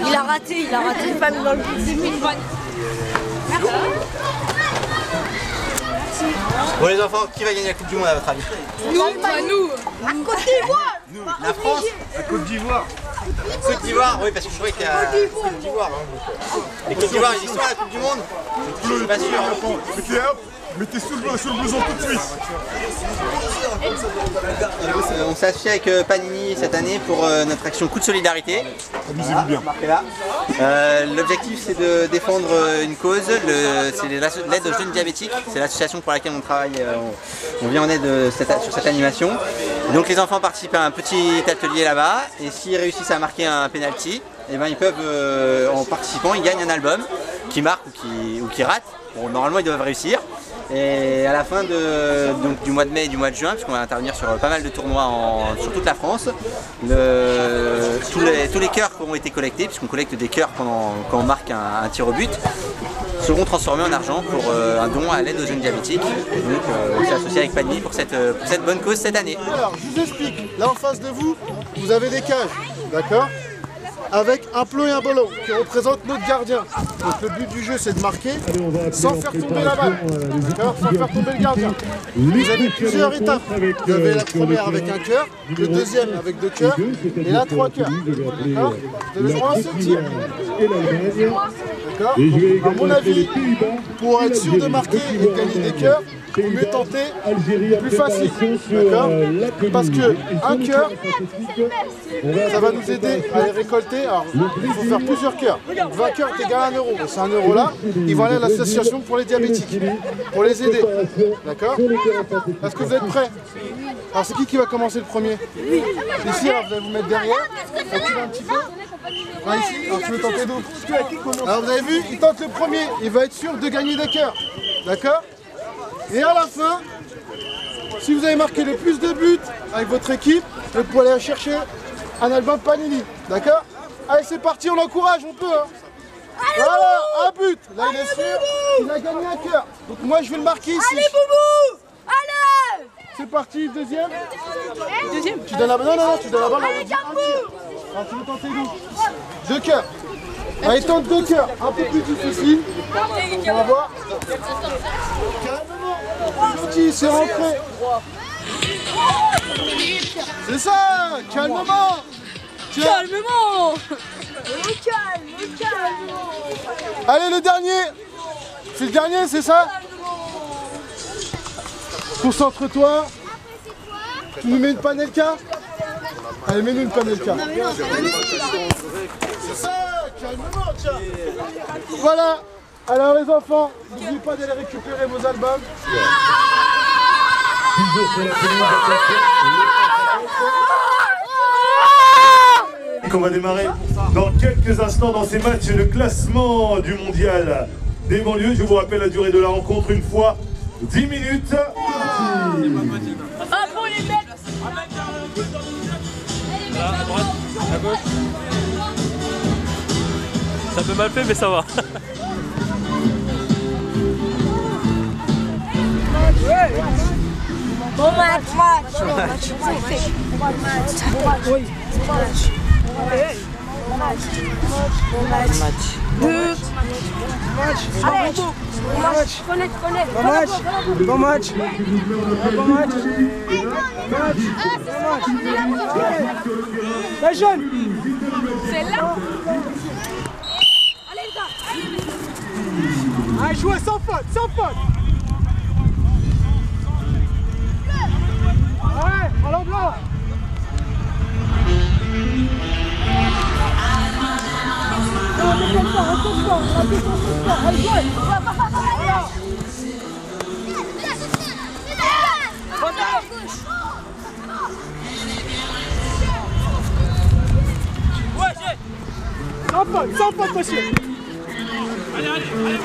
S2: Il a raté, pas mis dans le but de but.
S3: Bon les enfants, qui va gagner la Coupe du Monde à votre avis?
S2: Nous. À Côte d'Ivoire.
S3: La France? La Côte d'Ivoire. Côte d'Ivoire, oui, parce que je croyais qu'il y a Côte d'Ivoire. Les Côte d'Ivoire, ils y sont à la Coupe du Monde? Je suis pas sûr.
S19: Mettez sous le blouson tout de suite.
S3: On s'est associé avec Panini cette année pour notre action Coup de solidarité.
S19: Amusez-vous bien.
S3: L'objectif c'est de défendre une cause, c'est l'aide aux jeunes diabétiques. C'est l'association pour laquelle on travaille, on vient en aide sur cette animation. Donc les enfants participent à un petit atelier là-bas et s'ils réussissent à marquer un penalty, eh ben, ils peuvent, en participant, ils gagnent un album qui marque ou qui rate. Bon, normalement ils doivent réussir. Et à la fin du mois de mai et du mois de juin, puisqu'on va intervenir sur pas mal de tournois sur toute la France, tous les cœurs qui ont été collectés, puisqu'on collecte des cœurs quand on marque un tir au but, seront transformés en argent pour un don à l'aide aux jeunes diabétiques. Et donc on s'est associé avec Panini pour cette bonne cause cette année.
S22: Alors je vous explique, là en face de vous, vous avez des cages, d'accord ? Avec un plot et un ballon qui représentent notre gardien. Donc le but du jeu c'est de marquer sans faire tomber la balle, sans faire tomber le gardien. Vous avez plusieurs étapes. Vous avez la première avec un cœur, le deuxième avec 2 cœurs et là 3 cœurs. D'accord ? Vous avez droit à un seul tir. D'accord ? À mon avis, pour être sûr de marquer et de gagner des cœurs, il vaut mieux tenter plus facile, d'accord? Parce que un cœur, ça va nous aider à les récolter. Alors, il faut faire plusieurs cœurs. 20 cœurs qui égale 1 euro. Et ces 1 euro là, ils vont aller à l'association pour les diabétiques, pour les aider, d'accord? Est-ce que vous êtes prêts? Alors c'est qui va commencer le premier? Ici, alors vous allez vous mettre derrière, reculer un petit peu. Ah, ici, alors tu veux tenter d'où? Alors vous avez vu, il tente le premier, il va être sûr de gagner des cœurs, d'accord? Et à la fin, si vous avez marqué le plus de buts avec votre équipe, vous pouvez aller chercher un album Panini, d'accord? Allez c'est parti, on l'encourage, on peut hein. Voilà, un but, là il est sûr, il a gagné un cœur. Donc moi je vais le marquer ici.
S2: Allez Boubou! Allez!
S22: C'est parti, deuxième. Tu donnes la balle, non, tu donnes la balle, on dit un tir. Alors tu veux tenter d'où? 2 cœurs. Allez, tente 2 cœurs, un peu plus difficile. On va voir. Gentil, c'est rentré. C'est ça, calmement. Tiens.
S2: Calmement.
S22: Allez, le dernier. C'est le dernier, c'est ça? Concentre-toi. Tu nous mets une panelka? Allez, mets-nous une panelka. C'est ça, calmement, tiens. Voilà. Alors les enfants, n'oubliez pas d'aller récupérer vos albums.
S9: Qu'on va démarrer dans quelques instants dans ces matchs le classement du mondial des banlieues. Je vous rappelle la durée de la rencontre une fois 10 minutes.
S10: À droite, à gauche. Ça peut mal fait mais ça va.
S2: Bon match.
S20: Bon match. La jeune.
S2: C'est là.
S20: Allez les gars. Allez jouez sans faute. Ouais, ballon blanc.
S2: Allez,
S20: Sans faute, monsieur.
S15: Allez, allez, allez.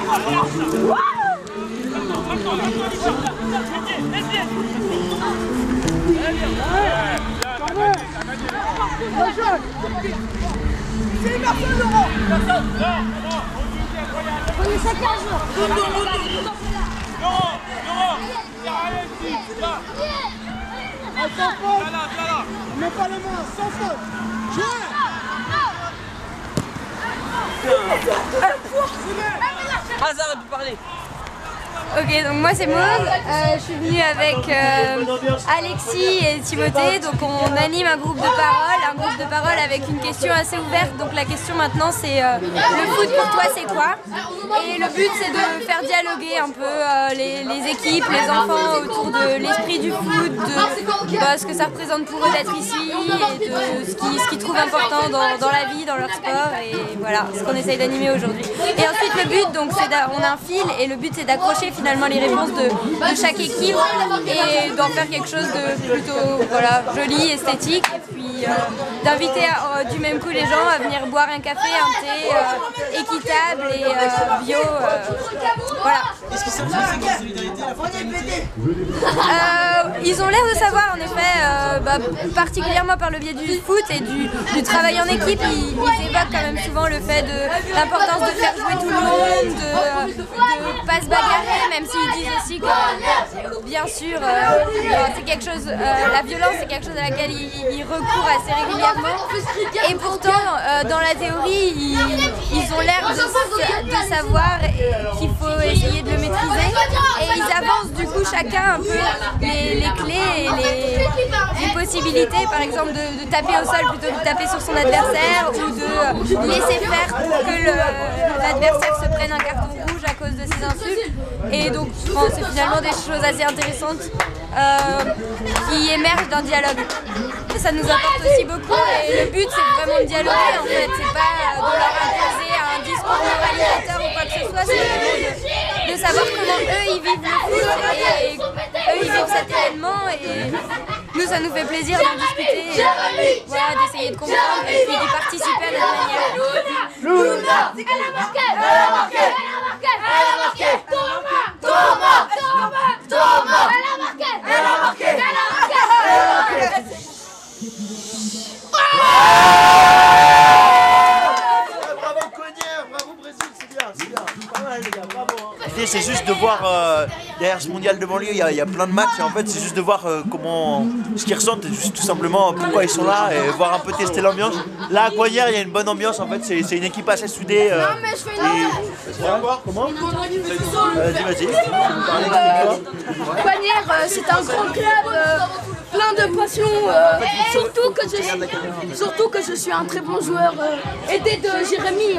S20: C'est une personne, Laurent.
S15: Prenez ça 15 jours. Laurent, là.
S20: Sans faute. On met pas les mains, sans faute.
S5: Hazard a pu parler.
S6: Ok, donc moi c'est Maud, je suis venue avec Alexis et Timothée, donc on anime un groupe de parole avec une question assez ouverte. Donc la question maintenant c'est le foot pour toi c'est quoi? Et le but c'est de faire dialoguer un peu les équipes, les enfants autour de l'esprit du foot, de ce que ça représente pour eux d'être ici et de ce qu'ils trouvent important dans la vie, dans leur sport, et voilà ce qu'on essaye d'animer aujourd'hui. Et ensuite le but, donc on a un fil et le but c'est d'accrocher finalement les réponses de chaque équipe et d'en faire quelque chose de plutôt joli, esthétique, et puis d'inviter du même coup les gens à venir boire un café, un thé équitable et bio. Voilà.
S5: Est-ce qu'ils savent ce que c'est la solidarité, la fraternité?
S6: Ils ont l'air de savoir en effet, particulièrement par le biais du foot et du travail en équipe, ils évoquent quand même souvent le fait de l'importance de faire jouer tout le monde, de ne pas se bagarrer, même s'ils disent aussi que bien sûr c'est quelque chose, la violence c'est quelque chose à laquelle ils recourent assez régulièrement, et pourtant dans la théorie ils ont l'air de savoir qu'il faut essayer de le maîtriser, et ils avancent du coup chacun un peu les clés et les possibilités, par exemple de taper au sol plutôt que de taper sur son adversaire, ou de laisser faire pour que l'adversaire se prenne un carton rouge à cause de ses insultes. Et donc c'est finalement des choses assez intéressantes qui émergent d'un dialogue. Et ça nous apporte aussi beaucoup, et le but c'est vraiment de dialoguer en fait, c'est pas de leur imposer un discours moralisateur ou quoi que ce soit, c'est vraiment de savoir comment eux ils vivent le foot et eux ils vivent cet événement, et nous ça nous fait plaisir de discuter et d'essayer de comprendre et puis d'y participer à notre manière.
S15: Luna, elle a marqué, elle a marqué, elle a marqué, Thomas, elle a marqué, elle a marqué, elle a marqué.
S5: Bravo Cognère, bravo Brésil, c'est bien, pas mal les gars, bravo. L'idée c'est juste de voir, derrière ce mondial de banlieue, il y a plein de matchs, et en fait c'est juste de voir ce qu'ils ressentent, et juste tout simplement pourquoi ils sont là, et voir un peu tester l'ambiance. Là à Cognère il y a une bonne ambiance, en fait c'est une équipe assez soudée.
S15: Non mais je fais une
S5: Comment? Vas-y.
S2: Cognère, c'est un grand club, plein de passion, surtout que je suis un très bon joueur, aidé de Jérémy.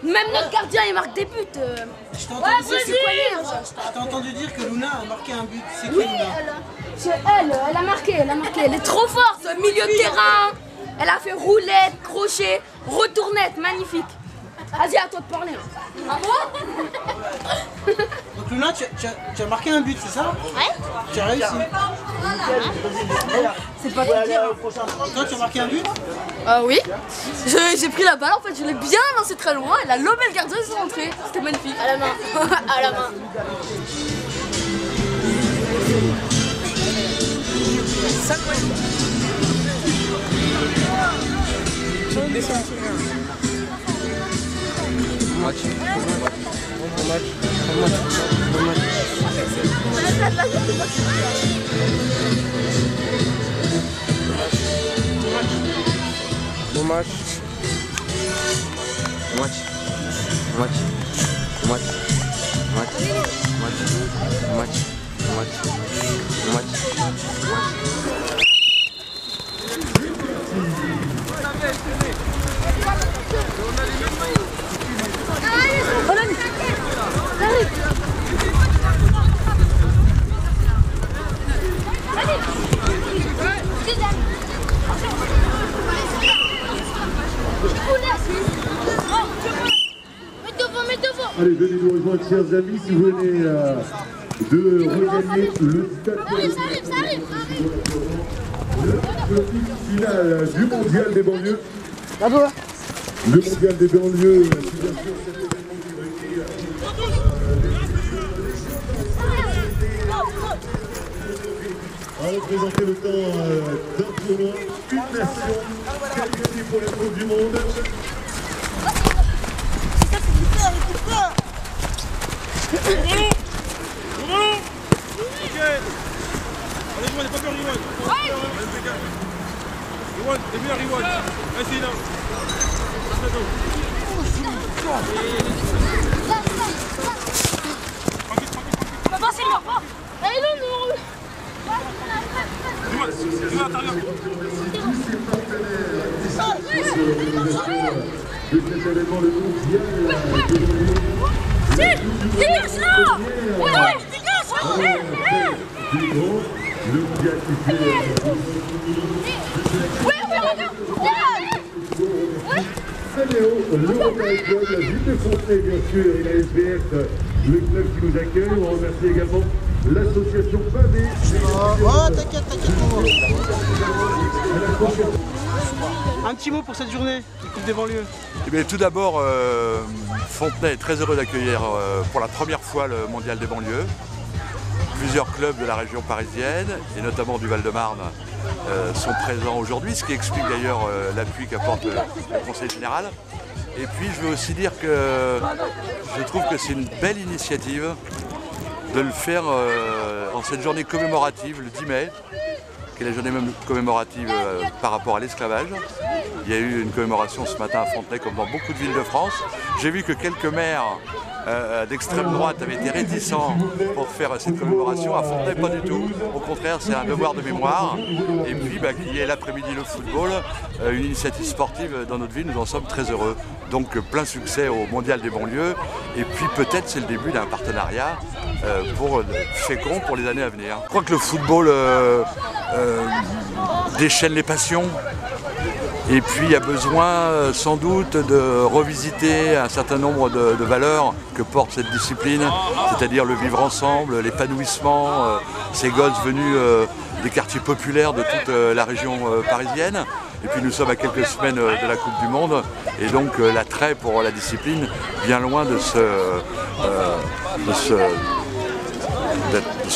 S2: Même notre gardien il marque des buts.
S5: Je t'ai entendu dire que Luna a marqué un but. C'est qui Luna?
S2: C'est elle a marqué, elle est trop forte, milieu de terrain. Elle a fait roulette, crochet, retournette, magnifique. Vas-y, à toi de parler. Ah bon?
S5: Donc Luna, tu as marqué un but, c'est ça?
S2: Ouais.
S5: Tu as réussi.
S2: C'est pas te dire.
S5: Toi, tu as marqué un but?
S2: Oui. J'ai pris la balle, en fait, je l'ai bien lancée très loin. Elle a lobé le gardien et c'est rentré. C'était magnifique. À la main. À la main.
S9: Allez, venez nous rejoindre, chers amis, si vous venez de regagner le stade.
S15: Ça arrive.
S9: Le finale du mondial des banlieues.
S13: Bravo.
S9: Le mondial des banlieues, qui bien sûr cet événement qui réunit à représenter le temps d'un tournoi, une nation qualifiée pour la Coupe du Monde.
S10: Allez, Riwan, pas peur, Riwan. Riwan, t'es bien, Riwan. Vas-y, là.
S2: Papa, c'est moi. Allez, non, non.
S10: Riwan, Riwan, à l'intérieur.
S9: De cet événement, le mondial
S2: Dégage là. Ouais, dégage là.
S9: du grand, le mondial qui fait Saléo, l'Europa Club, la ville de Fontenay bien sûr, et la SBF, le club qui nous accueille. On remercie également l'association Pavé.
S13: Oh, t'inquiète, Un petit mot pour cette journée de Coupe des banlieues.
S4: Eh bien, tout d'abord, Fontenay est très heureux d'accueillir pour la première fois le mondial des banlieues. Plusieurs clubs de la région parisienne, et notamment du Val-de-Marne, sont présents aujourd'hui, ce qui explique d'ailleurs l'appui qu'apporte le Conseil général. Et puis je veux aussi dire que je trouve que c'est une belle initiative de le faire en cette journée commémorative, le 10 mai, qui est la journée même commémorative par rapport à l'esclavage. Il y a eu une commémoration ce matin à Fontenay, comme dans beaucoup de villes de France. J'ai vu que quelques maires d'extrême droite avaient été réticents pour faire cette commémoration. À Fontenay, pas du tout. Au contraire, c'est un devoir de mémoire. Et puis, qu'il y ait l'après-midi le football, une initiative sportive dans notre ville, nous en sommes très heureux. Donc, plein succès au Mondial des banlieues. Et puis, peut-être, c'est le début d'un partenariat fécond pour les années à venir. Je crois que le football déchaîne les passions. Et puis il y a besoin sans doute de revisiter un certain nombre de valeurs que porte cette discipline, c'est-à-dire le vivre ensemble, l'épanouissement, ces gosses venus des quartiers populaires de toute la région parisienne. Et puis nous sommes à quelques semaines de la Coupe du Monde et donc l'attrait pour la discipline, bien loin de se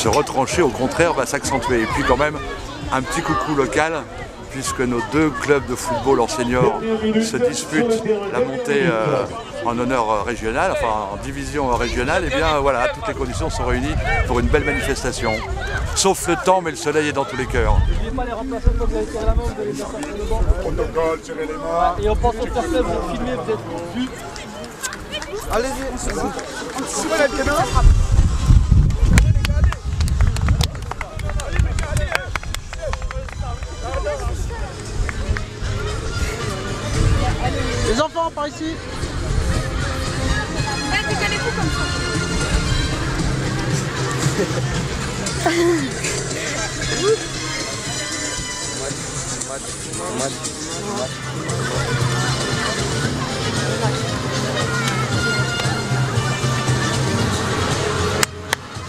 S4: retrancher, au contraire va s'accentuer. Et puis quand même un petit coucou local, puisque nos deux clubs de football en senior se disputent la montée en honneur régional, enfin en division régionale, et bien voilà, toutes les conditions sont réunies pour une belle manifestation. Sauf le temps, mais le soleil est dans tous les cœurs.
S20: N'oubliez pas les remplaçants quand vous allez tirer la main, vous allez les sortir le banc.
S9: Protocole, tirez les mains.
S20: Et on pense au fair play, vous êtes filmé, vous êtes vu.
S22: Allez-y, c'est la caméra.
S13: Les enfants, par ici.
S6: Décalez-vous comme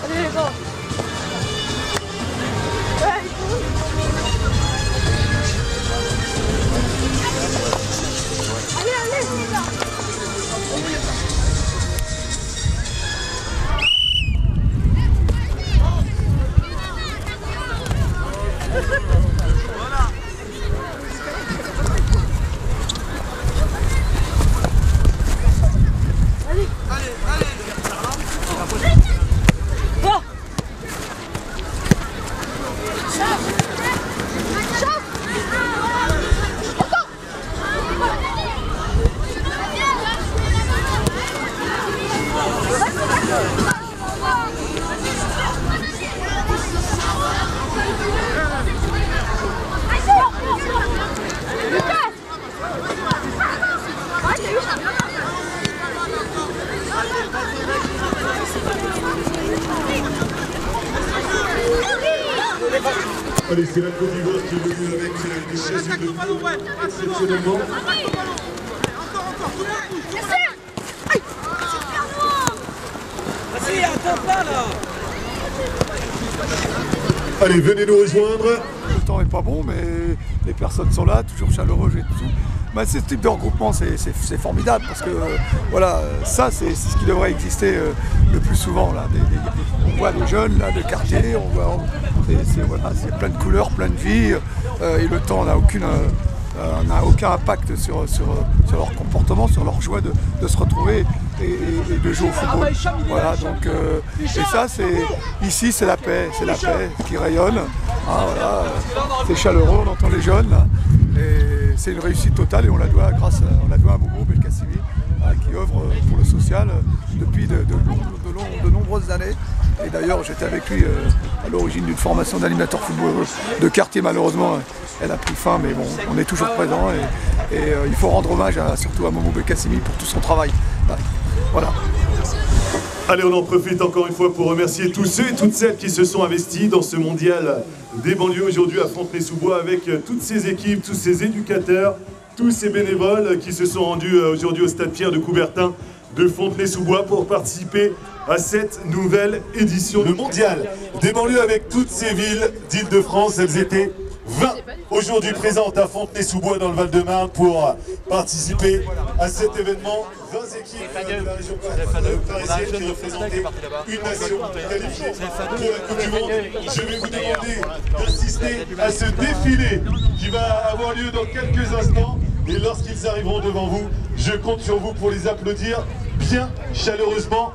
S6: Allez les gars.
S9: Allez, c'est la Côte d'Ivoire qui est venue avec des chaises de fou exceptionnellement.
S20: Vas-y, attends pas là.
S9: Allez, venez nous rejoindre.
S8: Le temps est pas bon, mais les personnes sont là, toujours chaleureuses et tout. ce type de regroupement, c'est formidable parce que voilà, ça c'est ce qui devrait exister le plus souvent. Là. On voit des jeunes là, de quartier, on voit c'est plein de couleurs, plein de vie, et le temps n'a aucun impact sur leur comportement, sur leur joie de se retrouver et de jouer au football. Voilà, donc, et ça, ici, c'est la paix qui rayonne. Hein, voilà, c'est chaleureux, on entend les jeunes. Là, et c'est une réussite totale et on la doit à Momo Belkacemi qui œuvre pour le social depuis de nombreuses années. Et d'ailleurs, j'étais avec lui à l'origine d'une formation d'animateur football de quartier. Malheureusement, elle a pris fin, mais bon, on est toujours présent et il faut rendre hommage surtout à Momo Belkacemi pour tout son travail. Voilà.
S9: Allez, on en profite encore une fois pour remercier tous ceux et toutes celles qui se sont investis dans ce mondial des banlieues aujourd'hui à Fontenay-sous-Bois avec toutes ces équipes, tous ces éducateurs, tous ces bénévoles qui se sont rendus aujourd'hui au stade Pierre de Coubertin de Fontenay-sous-Bois pour participer à cette nouvelle édition. Le mondial des banlieues avec toutes ces villes d'Île-de-France, elles étaient 20 aujourd'hui présentes à Fontenay-sous-Bois dans le Val-de-Marne pour participer à cet événement. 20 équipes de la région parisienne qui représentaient une nation qualifiée pour la Coupe du Monde. Je vais vous demander d'assister à ce défilé qui va avoir lieu dans quelques instants. Et lorsqu'ils arriveront devant vous, je compte sur vous pour les applaudir bien chaleureusement.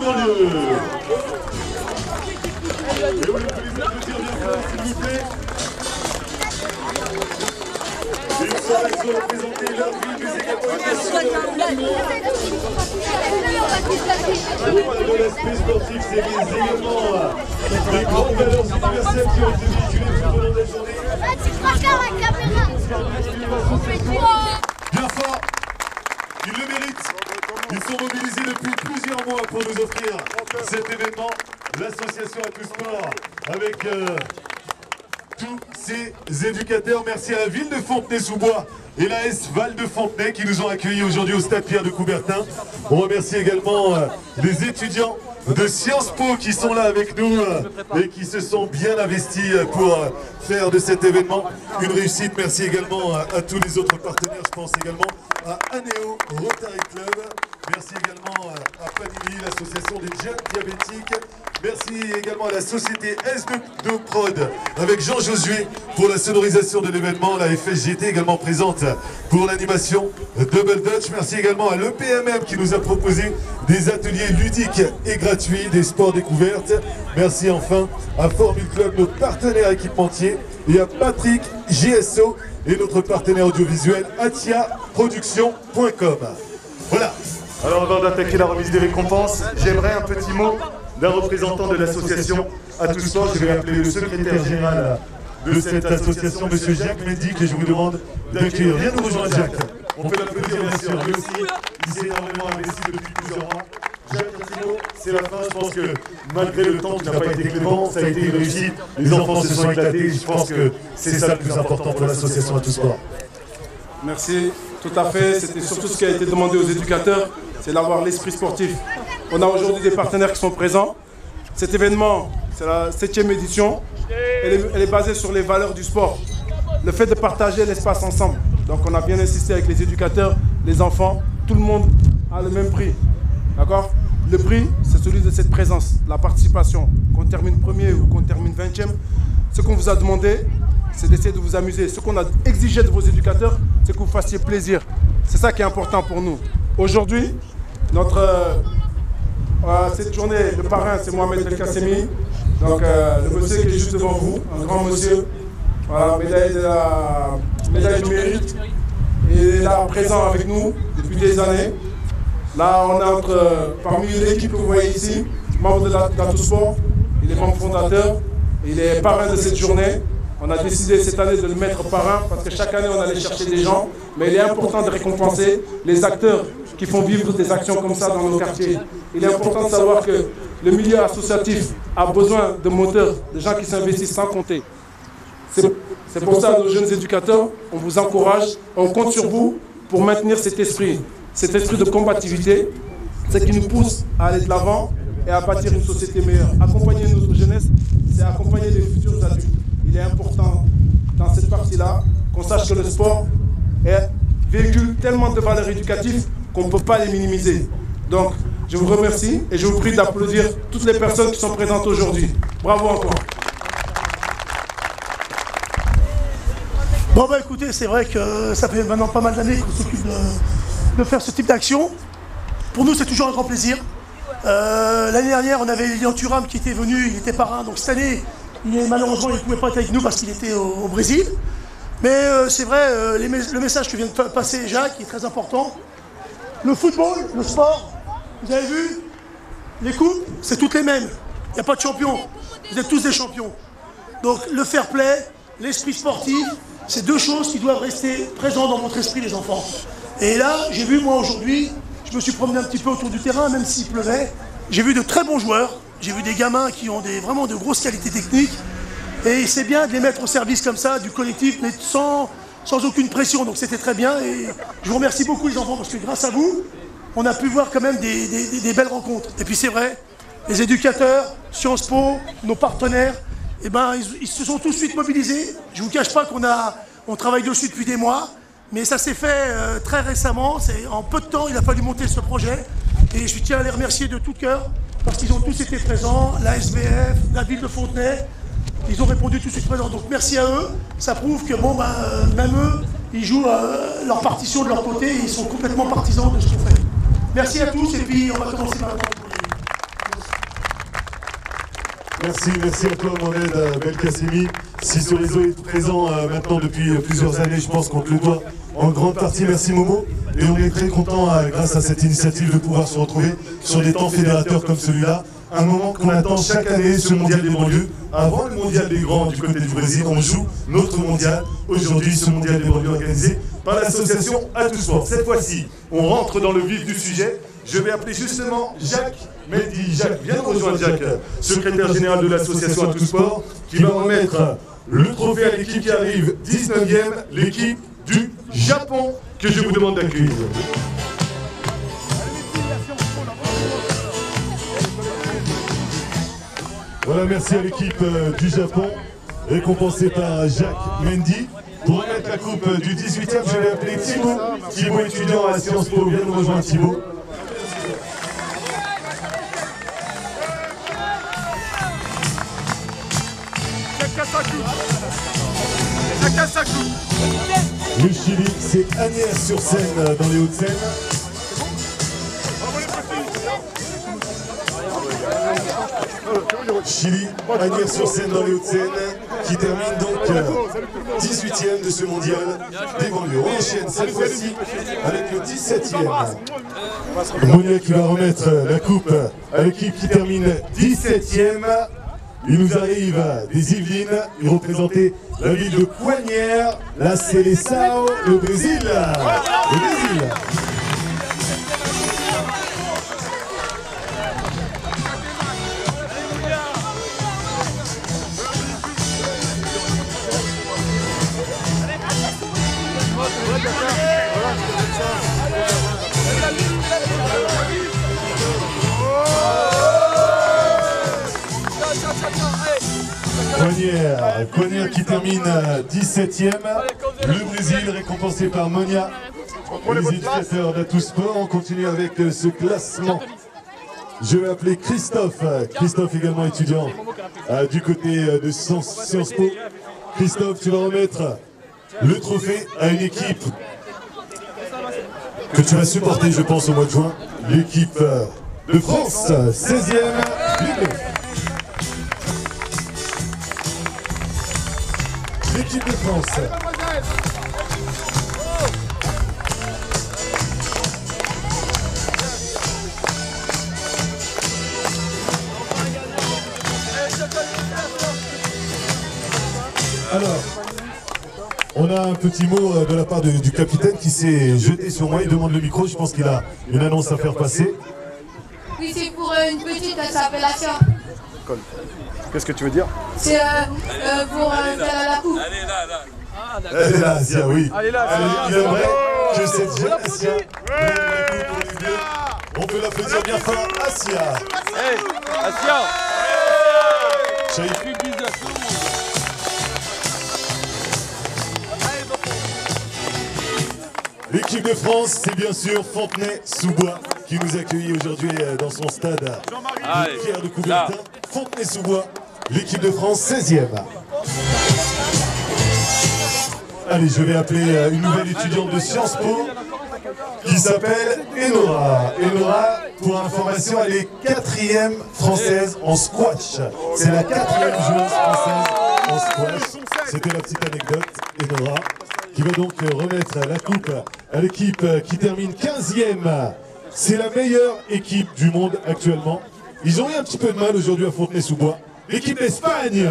S9: banlieue. Et oui, vous pouvez applaudir bien fort, s'il vous plaît. Ils sont représentés leur vie, mais également de l'aspect sportif, c'est également des grandes valeurs universelles qui ont été véhiculées tout au long de la journée. Bien fort, ils le méritent. Ils sont mobilisés depuis plusieurs mois pour nous offrir cet événement. L'association À Tout Sport avec tous ces éducateurs. Merci à la ville de Fontenay-sous-Bois et l'AS Val de Fontenay qui nous ont accueillis aujourd'hui au stade Pierre de Coubertin. On remercie également les étudiants de Sciences Po qui sont là avec nous et qui se sont bien investis pour faire de cet événement une réussite. Merci également à tous les autres partenaires. Je pense également à Anéo Rotary Club. Merci également à Panini, l'association des jeunes diabétiques. Merci également à la société S2 Prod avec Jean Josué pour la sonorisation de l'événement. La FSJT également présente pour l'animation Double Dutch. Merci également à l'EPMM qui nous a proposé des ateliers ludiques et gratuits, des sports découvertes. Merci enfin à Formule Club, notre partenaire équipementier, et à Patrick GSO et notre partenaire audiovisuel atiaproduction.com. Voilà. Alors avant d'attaquer la remise des récompenses, j'aimerais un petit mot d'un représentant de l'association À Tout Sport. Je vais appeler le secrétaire général de cette association, M. Jacques Mendy, que je vous demande d'accueillir. Viens nous rejoindre, Jacques. On peut l'applaudir bien sûr. Lui aussi, il s'est énormément investi depuis plusieurs mois. Jacques, c'est la fin. Je pense que malgré le temps qui n'a pas été clément, ça a été une réussite. Les enfants se sont éclatés. Je pense que c'est ça le plus important pour l'association À Tout Sport.
S7: Merci, tout à fait. C'était surtout ce qui a été demandé aux éducateurs, c'est d'avoir l'esprit sportif. On a aujourd'hui des partenaires qui sont présents. Cet événement, c'est la 7e édition. Elle est basée sur les valeurs du sport. Le fait de partager l'espace ensemble. Donc on a bien insisté avec les éducateurs, les enfants. Tout le monde a le même prix. D'accord? Le prix, c'est celui de cette présence, la participation. Qu'on termine premier ou qu'on termine 20e. Ce qu'on vous a demandé, c'est d'essayer de vous amuser. Ce qu'on a exigé de vos éducateurs, c'est que vous fassiez plaisir. C'est ça qui est important pour nous. Aujourd'hui, cette journée, le parrain, c'est Mohamed El Kassemi. Donc, le monsieur qui est juste devant vous, un grand monsieur, voilà, médaille du mérite. Il est là présent avec nous depuis des années. Là, on est parmi l'équipe que vous voyez ici, membre d'À Tout Sport. Il est membre fondateur, il est parrain de cette journée. On a décidé cette année de le mettre parrain parce que chaque année on allait chercher des gens, mais il est important de récompenser les acteurs qui font vivre des actions comme ça dans nos quartiers. Il est important de savoir que le milieu associatif a besoin de moteurs, de gens qui s'investissent sans compter. C'est pour ça, nos jeunes éducateurs, on vous encourage, on compte sur vous pour maintenir cet esprit de combativité, ce qui nous pousse à aller de l'avant et à bâtir une société meilleure. Accompagner notre jeunesse, c'est accompagner les futurs adultes. Il est important dans cette partie-là qu'on sache que le sport véhicule tellement de valeurs éducatives qu'on ne peut pas les minimiser. Donc, je vous remercie et je vous prie d'applaudir toutes les personnes qui sont présentes aujourd'hui. Bravo encore.
S21: Bon bah écoutez, c'est vrai que ça fait maintenant pas mal d'années qu'on s'occupe de faire ce type d'action. Pour nous, c'est toujours un grand plaisir. L'année dernière, on avait Lilian Thuram qui était venu, il était parrain. Donc cette année, malheureusement, il ne pouvait pas être avec nous parce qu'il était au Brésil. Mais c'est vrai, le message que vient de passer Jacques est très important. Le football, le sport, vous avez vu, les coupes, c'est toutes les mêmes. Il n'y a pas de champion. Vous êtes tous des champions. Donc le fair play, l'esprit sportif, c'est deux choses qui doivent rester présentes dans votre esprit, les enfants. Et là, j'ai vu, moi, aujourd'hui, je me suis promené un petit peu autour du terrain, même s'il pleuvait. J'ai vu de très bons joueurs. J'ai vu des gamins qui ont vraiment de grosses qualités techniques. Et c'est bien de les mettre au service comme ça, du collectif, mais sans aucune pression. Donc c'était très bien. Et je vous remercie beaucoup, les enfants, parce que grâce à vous, on a pu voir quand même des belles rencontres. Et puis c'est vrai, les éducateurs, Sciences Po, nos partenaires, eh ben, ils se sont tout de suite mobilisés. Je ne vous cache pas qu'on travaille dessus depuis des mois, mais ça s'est fait très récemment. En peu de temps, il a fallu monter ce projet. Et je tiens à les remercier de tout cœur, parce qu'ils ont tous été présents, la SVF, la ville de Fontenay, ils ont répondu tout de suite présents. Donc merci à eux. Ça prouve que même eux, ils jouent leur partition de leur côté et ils sont complètement partisans de ce qu'on fait. Merci à tous et puis on va commencer maintenant.
S9: Merci à toi Mohamed Belkacemi. Si ce réseau est présent maintenant depuis plusieurs années, je pense qu'on te le doit en grande partie. Merci Momo. Et on est très content, grâce à cette initiative, de pouvoir se retrouver sur des temps fédérateurs comme celui-là. Un moment qu'on attend chaque année, ce mondial des banlieues. Avant le mondial des grands du côté du Brésil, on joue notre mondial. Aujourd'hui, ce mondial des banlieues organisé par l'association Atusport. Cette fois-ci, on rentre dans le vif du sujet. Je vais appeler justement Jacques Mendy. Jacques, viens nous rejoindre, Jacques, secrétaire général de l'association Atusport, qui va remettre le trophée à l'équipe qui arrive 19e, l'équipe du Japon, que je vous demande d'accueillir. Voilà, merci à l'équipe du Japon, récompensée par Jacques Mendy. Pour remettre la coupe du 18e, je vais appeler Thibaut. Thibaut, étudiant à Sciences Po, viens nous rejoindre, Thibaut. Le Chili, c'est Agnières-sur-Seine dans les Hauts-de-Seine. Chili, Agnières-sur-Seine dans les Hauts-de-Seine, qui termine donc 18e de ce mondial des banlieues. On enchaîne cette fois-ci avec le 17e. Monia qui va remettre la coupe à l'équipe qui termine 17e. Il nous arrive des Yvelines, il représentait la ville de Coignières, la Seleção, le Brésil. Le Brésil. Coignières qui termine 17e. Le Brésil récompensé par Monia. Les éducateurs d'Atusport. On continue avec ce classement. Je vais appeler Christophe. Christophe également étudiant du côté de Sciences Po. Christophe, tu vas remettre le trophée à une équipe que tu vas supporter, je pense, au mois de juin. L'équipe de France, 16e. L'équipe de France. Alors, on a un petit mot de la part du capitaine qui s'est jeté sur moi. Il demande le micro, je pense qu'il a une annonce à faire passer.
S2: Oui, c'est pour une petite appellation.
S1: Qu'est-ce que tu veux dire?
S2: C'est pour la coupe.
S9: Elle est là, Asia, oui. Il aimerait que cette jeune Asia mène la coupe aux Bleus. On peut l'applaudir bien fort, Asia.
S11: Hey, Asia.
S9: L'équipe de France, c'est bien sûr Fontenay-sous-Bois qui nous accueille aujourd'hui dans son stade Pierre de Coubertin. Fontenay-sous-Bois, l'équipe de France 16e. Allez, je vais appeler une nouvelle étudiante de Sciences Po qui s'appelle Enora. Enora, pour information, elle est 4e française en squash. C'est la 4e joueuse française en squash. C'était la petite anecdote, Enora, qui va donc remettre la coupe à l'équipe qui termine 15e. C'est la meilleure équipe du monde actuellement. Ils ont eu un petit peu de mal aujourd'hui à Fontenay-sous-Bois. L'équipe d'Espagne.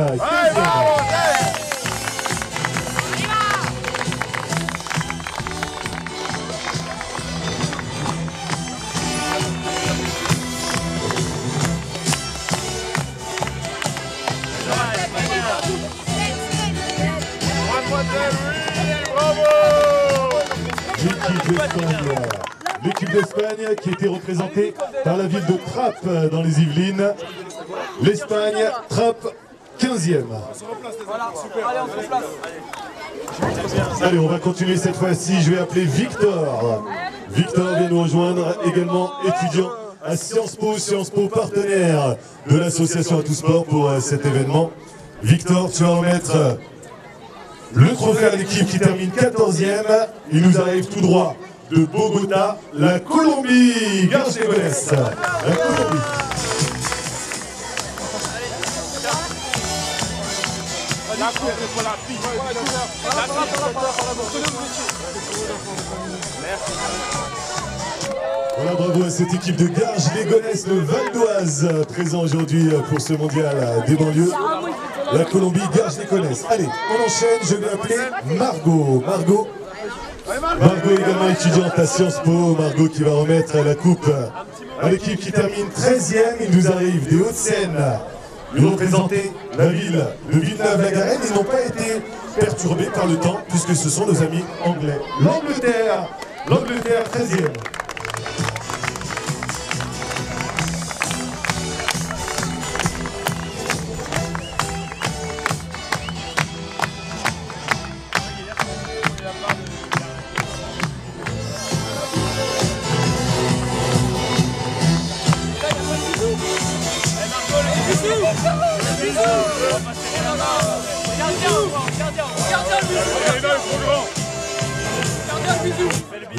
S9: L'équipe d'Espagne qui était représentée par la ville de Trappes dans les Yvelines. L'Espagne, Trappes, 15e. Allez, on va continuer cette fois-ci. Je vais appeler Victor. Victor vient nous rejoindre, également étudiant à Sciences Po partenaire de l'association Atusport pour cet événement. Victor, tu vas remettre le trophée à l'équipe qui termine 14e. Il nous arrive tout droit de Bogota, la Colombie. Garges-les-Gonesse, la Colombie. Voilà, bravo à cette équipe de Garges-les-Gonesse, le Val d'Oise, présent aujourd'hui pour ce mondial des banlieues. La Colombie, Garges-les-Gonesse. Allez, on enchaîne, je vais appeler Margot. Margot également étudiante à Sciences Po. Margot qui va remettre la coupe à l'équipe qui termine 13e. Il nous arrive des Hauts-de-Seine. Ils représentaient la ville de Villeneuve-la-Garenne. Ils n'ont pas été perturbés par le temps puisque ce sont nos amis anglais. L'Angleterre, 13e.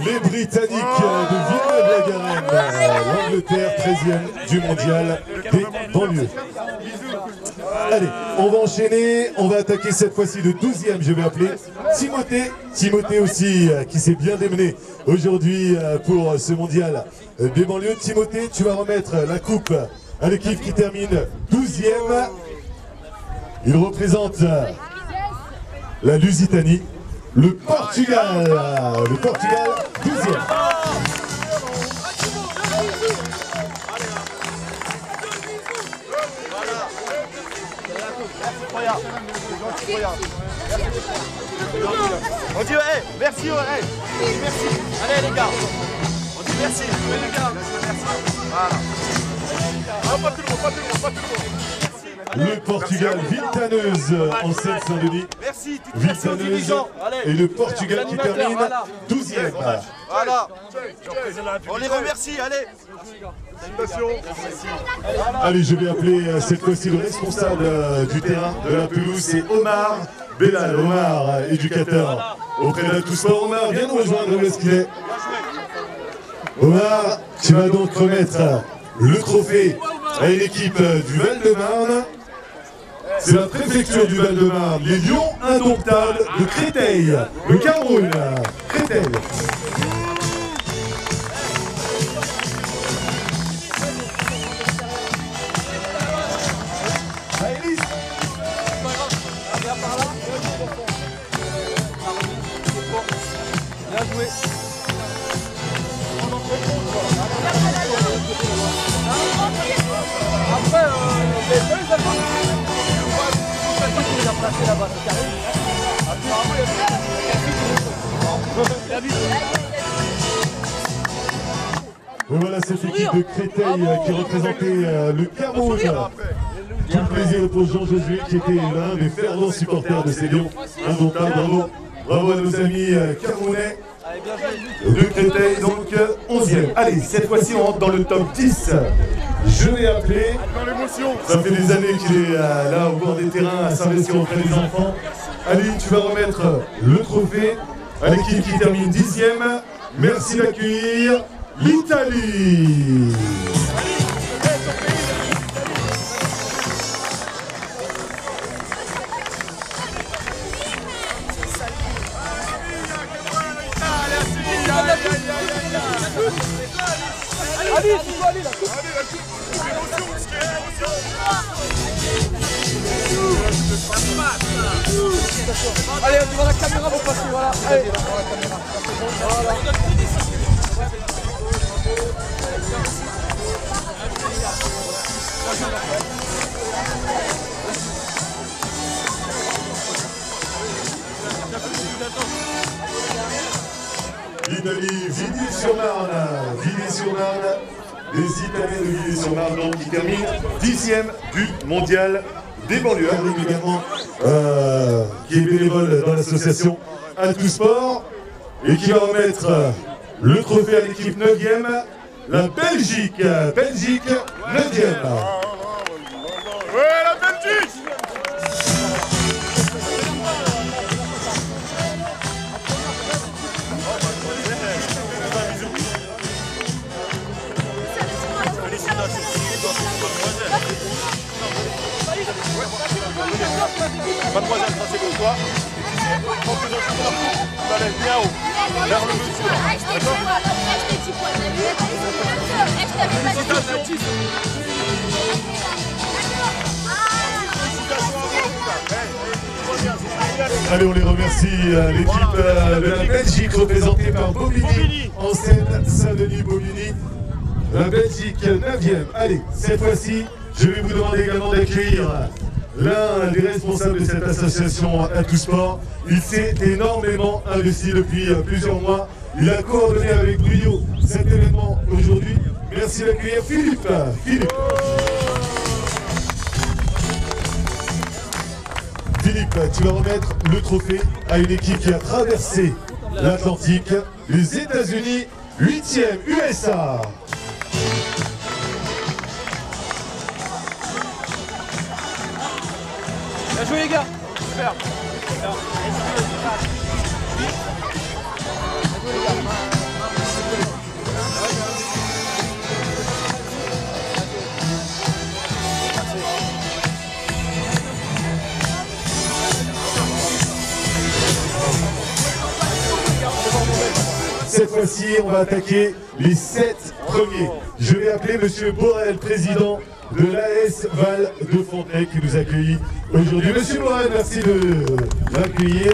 S9: Les Britanniques de Villeneuve-la-Garenne, l'Angleterre 13e du mondial des banlieues. Allez, on va enchaîner, on va attaquer cette fois-ci le 12e, je vais appeler Timothée aussi, qui s'est bien démené aujourd'hui pour ce mondial des banlieues. Timothée, tu vas remettre la coupe à l'équipe qui termine 12e. Il représente la Lusitanie, le Portugal 12e.
S5: On dit hey, merci, ouais, hey, merci. Allez les gars, on dit merci. Les gars, merci. Voilà. Ah, pas tout le monde.
S9: Le Portugal, Vitaneuse en Seine-Saint-Denis.
S5: Merci,
S9: Vitaneuse et le Portugal qui termine 12e.
S5: Voilà. On les remercie, allez.
S9: Allez, je vais appeler cette fois-ci le responsable du terrain de la pelouse, c'est Omar Bellal. Omar, éducateur auprès de Tout Sport. Omar, viens nous rejoindre, où est-ce qu'il est? Omar, tu vas donc remettre le trophée à une équipe du Val-de-Marne. C'est la préfecture du Val-de-Marne, les Lions Indomptables de Créteil, le Cameroun, Créteil.
S5: Bien joué. Après, les deux Allemands, il a placé là-bas, c'est carré. Apparemment, il y a
S9: Et voilà cette équipe de Créteil qui représentait le Cameroun. Tout le plaisir pour Jean-Josué qui était l'un des fervents supporters de ces Lions indomptables. Bravo, bravo à nos amis camerounais de Créteil, donc 11e. Allez, cette fois-ci on rentre dans le top 10. Je vais appeler, ça fait des années qu'il est là au bord des terrains à s'investir auprès des enfants. Ali, tu vas remettre le trophée à l'équipe qui termine 10e. Merci d'accueillir l'Italie.
S5: Allez, devant la caméra, vous passez, voilà. Allez, devant la caméra. Voilà.
S9: L'Italie, Villiers-sur-Marne, les Italiens de Villiers-sur-Marne donc, qui terminent 10e du mondial des banlieues. Karim également, qui est bénévole dans l'association À Tout Sport et qui va remettre le trophée à l'équipe 9e, la Belgique. Belgique 9e.
S5: Ouais, la Belgique! Pas de troisième.
S9: toi. Quand tu donnes ton coup, tu la lèves bien haut, vers le monsieur. Allez, on les remercie, l'équipe de la Belgique représentée par Bobigny en scène, Saint-Denis Bobigny. La Belgique 9e. Allez, cette fois-ci, je vais vous demander également d'accueillir l'un des responsables de cette association Atousport. Il s'est énormément investi depuis plusieurs mois. Il a coordonné avec brio cet événement aujourd'hui. Merci d'accueillir Philippe. Philippe, tu vas remettre le trophée à une équipe qui a traversé l'Atlantique, les États-Unis, 8e USA.
S11: Bien joué les gars. Super.
S9: Cette fois-ci, on va attaquer les 7 premiers. Je vais appeler Monsieur Borel, président de l'AS Val de Fontenay, qui nous accueille aujourd'hui. Monsieur Borel, merci de l'accueillir.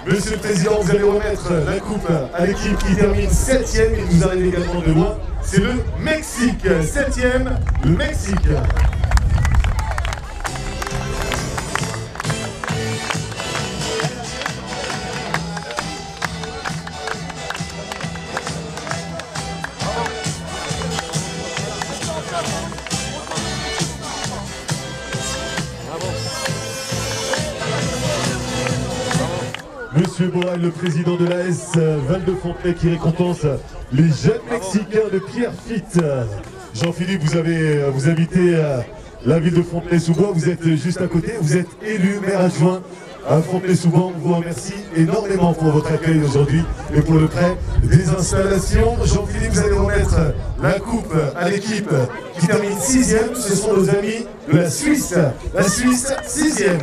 S9: Monsieur le Président, vous allez remettre la coupe à l'équipe qui termine 7e. Il nous arrive également de loin. C'est le Mexique. 7e, le Mexique. Monsieur Borel, le président de l'AS Val de Fontenay, qui récompense les jeunes Mexicains de Pierrefitte. Jean-Philippe, vous habitez la ville de Fontenay-sous-Bois, vous êtes juste à côté, vous êtes élu maire adjoint à Fontenay-sous-Bois. On vous remercie énormément pour votre accueil aujourd'hui et pour le prêt des installations. Jean-Philippe, vous allez remettre la coupe à l'équipe qui termine 6e. Ce sont nos amis de la Suisse. La Suisse, 6e.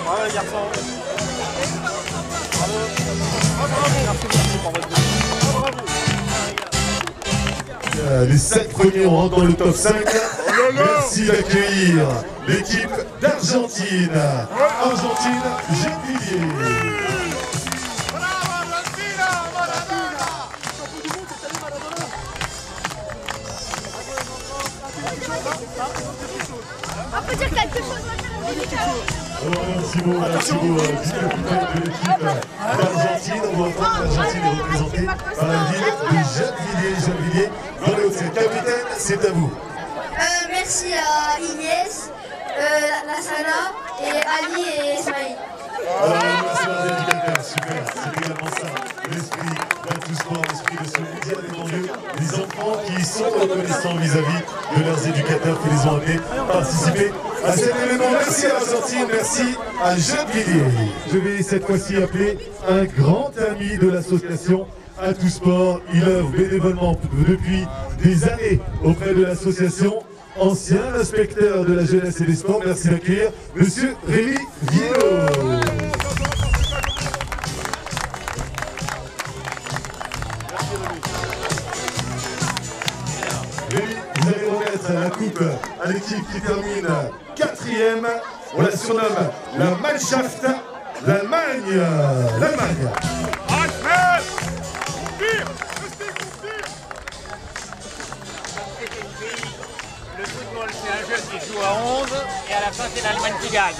S11: Bravo les garçons.
S9: Les 7 premiers, on rentre dans le top 5. Merci d'accueillir l'équipe d'Argentine. Argentine, Gentillier.
S2: On peut dire quelque chose.
S9: Merci beaucoup, de l'équipe d'Argentine. On va entendre l'Argentine est représentée par la ville de Gennevilliers, dans les Hauts-de-Seine. Capitaine, c'est à vous.
S2: Merci à Inès, Lassana, et Ali et Ismaïl.
S9: Merci à l'éducateur, super, c'est également ça, l'esprit d'Atousport, l'esprit de ce mondial des banlieues, les enfants qui sont reconnaissants vis-à-vis de leurs éducateurs qui les ont amenés participer à cet événement. Merci à l'Argentine, merci à Gennevilliers. Je vais cette fois-ci appeler un grand ami de l'association Atousport. Il œuvre bénévolement depuis des années auprès de l'association. Ancien inspecteur de la jeunesse et des sports, merci d'accueillir Monsieur Rémi Viellot. Rémi, vous allez remettre la coupe à l'équipe qui termine 4e. On la surnomme la Mannschaft, l'Allemagne.
S14: Le football, c'est un jeu qui joue à 11 et à la fin, c'est l'Allemagne qui gagne.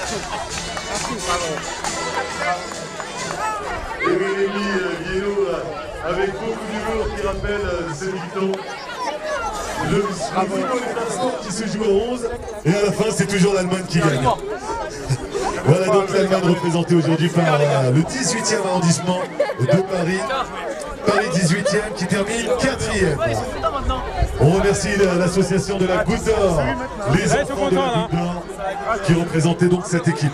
S14: Bravo.
S9: Et Rémi Viellot, avec beaucoup d'humour qui rappelle ce dicton. Le football est un sport qui se joue à 11 et à la fin, c'est toujours l'Allemagne qui gagne. Voilà donc l'Allemagne représentée aujourd'hui par le 18e arrondissement de Paris. Paris 18e qui termine 4e. On remercie l'association de la Goutte d'Or, les enfants de la Goutte d'Or, qui représentaient donc cette équipe.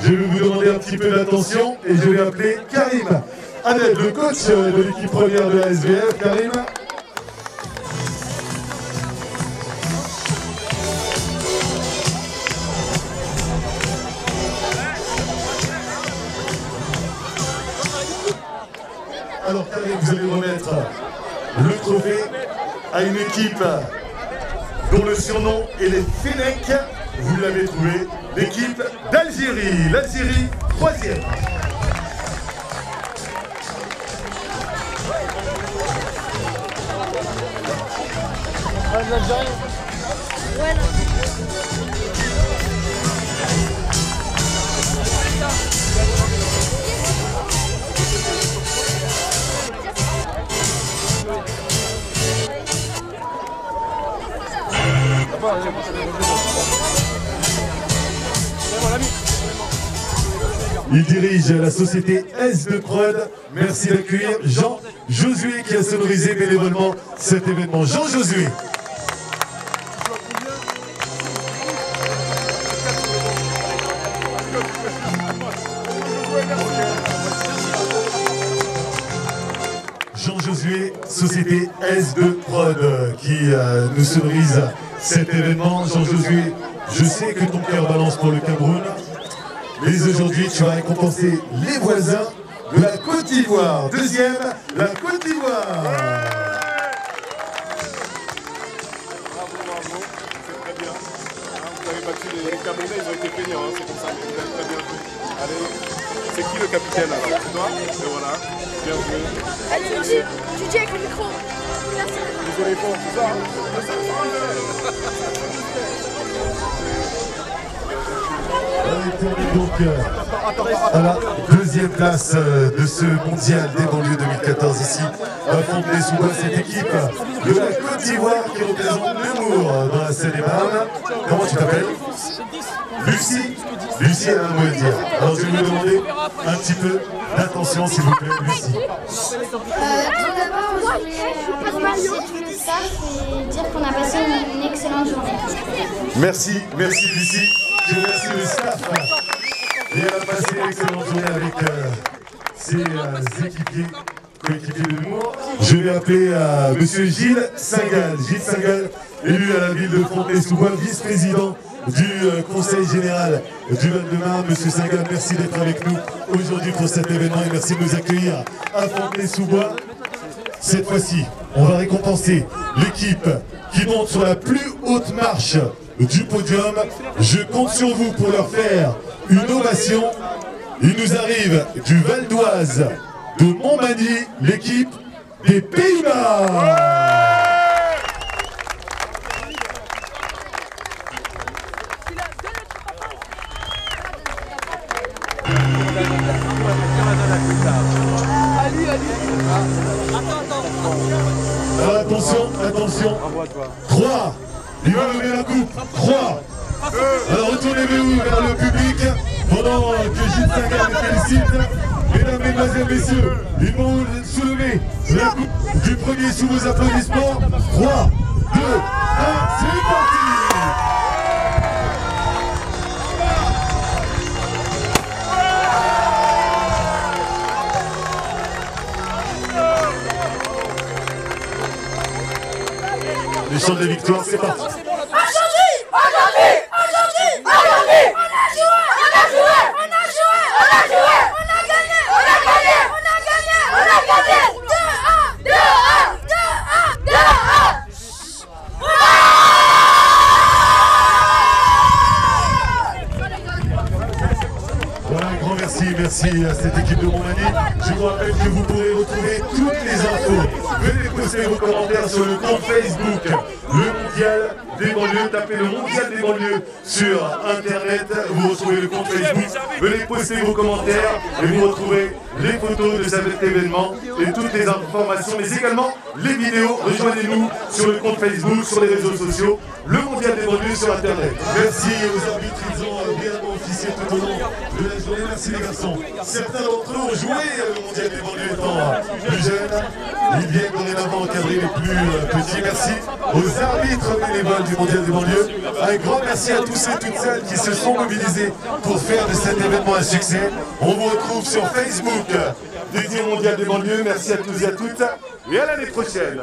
S9: Je vais vous demander un petit peu d'attention et je vais appeler Karim Ahmed, le coach de l'équipe première de la SVF. Karim. Alors Karim, vous allez remettre le trophée à une équipe dont le surnom est les Fennecs. Vous l'avez trouvé, l'équipe d'Algérie. L'Algérie, 3e. Il dirige la société S de Prod. Merci d'accueillir Jean Josué qui a sonorisé bénévolement cet événement. Jean Josué. Jean Josué, société S de Prod qui nous sonorise cet événement. Jean Josué, je sais que ton cœur balance pour le Cameroun. Mais aujourd'hui, tu vas récompenser les voisins de la Côte d'Ivoire. 2e, la Côte d'Ivoire.
S19: Bravo, c'est très bien. Vous avez battu les Camerounais, ils ont été payants, c'est comme ça, mais vous avez très bien joué. Allez, c'est qui le capitaine alors? C'est toi? Et voilà, bien joué.
S2: Allez, tu dis avec le micro.
S19: Désolé, il faut tout ça.
S9: On termine donc à la 2e place de ce mondial des banlieues 2014 ici à Fontenay-sous-Bois, cette équipe de la Côte d'Ivoire qui représente l'humour dans la Seine-et-Marne. Comment tu t'appelles? Lucie. Lucie a un mot à dire. Alors je vais vous demander un petit peu d'attention s'il vous plaît, Lucie.
S12: Tout d'abord, je voulais remercier tout le staff et dire qu'on a passé une excellente journée.
S9: Merci Lucie. Je remercie le staff. Et elle a passé une excellente journée avec ses équipiers, coéquipiers de l'humour. Je vais appeler monsieur Gilles Sagal. Gilles Sagal, élu à la ville de Fontenay-sous-Bois, vice-président du Conseil général du Val-de-Marne. Monsieur Sagal, merci d'être avec nous aujourd'hui pour cet événement et merci de nous accueillir à Fontenay-sous-Bois. Cette fois-ci, on va récompenser l'équipe qui monte sur la plus haute marche du podium. Je compte sur vous pour leur faire une ovation. Il nous arrive du Val d'Oise, de Montmagny, l'équipe des Pays-Bas. Alors attention. 3. Il va lever la coupe. 3. Alors retournez-vous vers le public pendant que Gilles Sagal les félicite. Mesdames, mesdemoiselles, messieurs, ils vont soulever la coupe du premier sous vos applaudissements. 3, 2, 1, c'est parti! Le chant de la victoire, c'est parti. Voilà, un grand merci à cette équipe de Montmagny. Je vous rappelle que vous pourrez retrouver toutes les infos. Venez poster vos commentaires sur le compte Facebook, le Mondial des banlieues. Tapez le Mondial des banlieues sur Internet. Vous retrouvez le compte Facebook. Venez poster vos commentaires et vous retrouverez les photos de cet événement et toutes les informations, mais également les vidéos. Rejoignez-nous sur le compte Facebook, sur les réseaux sociaux, le Mondial des banlieues sur Internet. Merci aux arbitres, ils ont bien officié. apprécié tout au long de la journée. Merci les garçons. Certains d'entre eux ont joué le mondial des banlieues étant plus jeunes. Ils viennent dorénavant encadrer les plus petits. Merci aux arbitres bénévoles du mondial des banlieues. Un grand merci à tous et toutes celles qui se sont mobilisés pour faire de cet événement un succès. On vous retrouve sur Facebook dédié au mondial des banlieues. Merci à tous et à toutes et à l'année prochaine.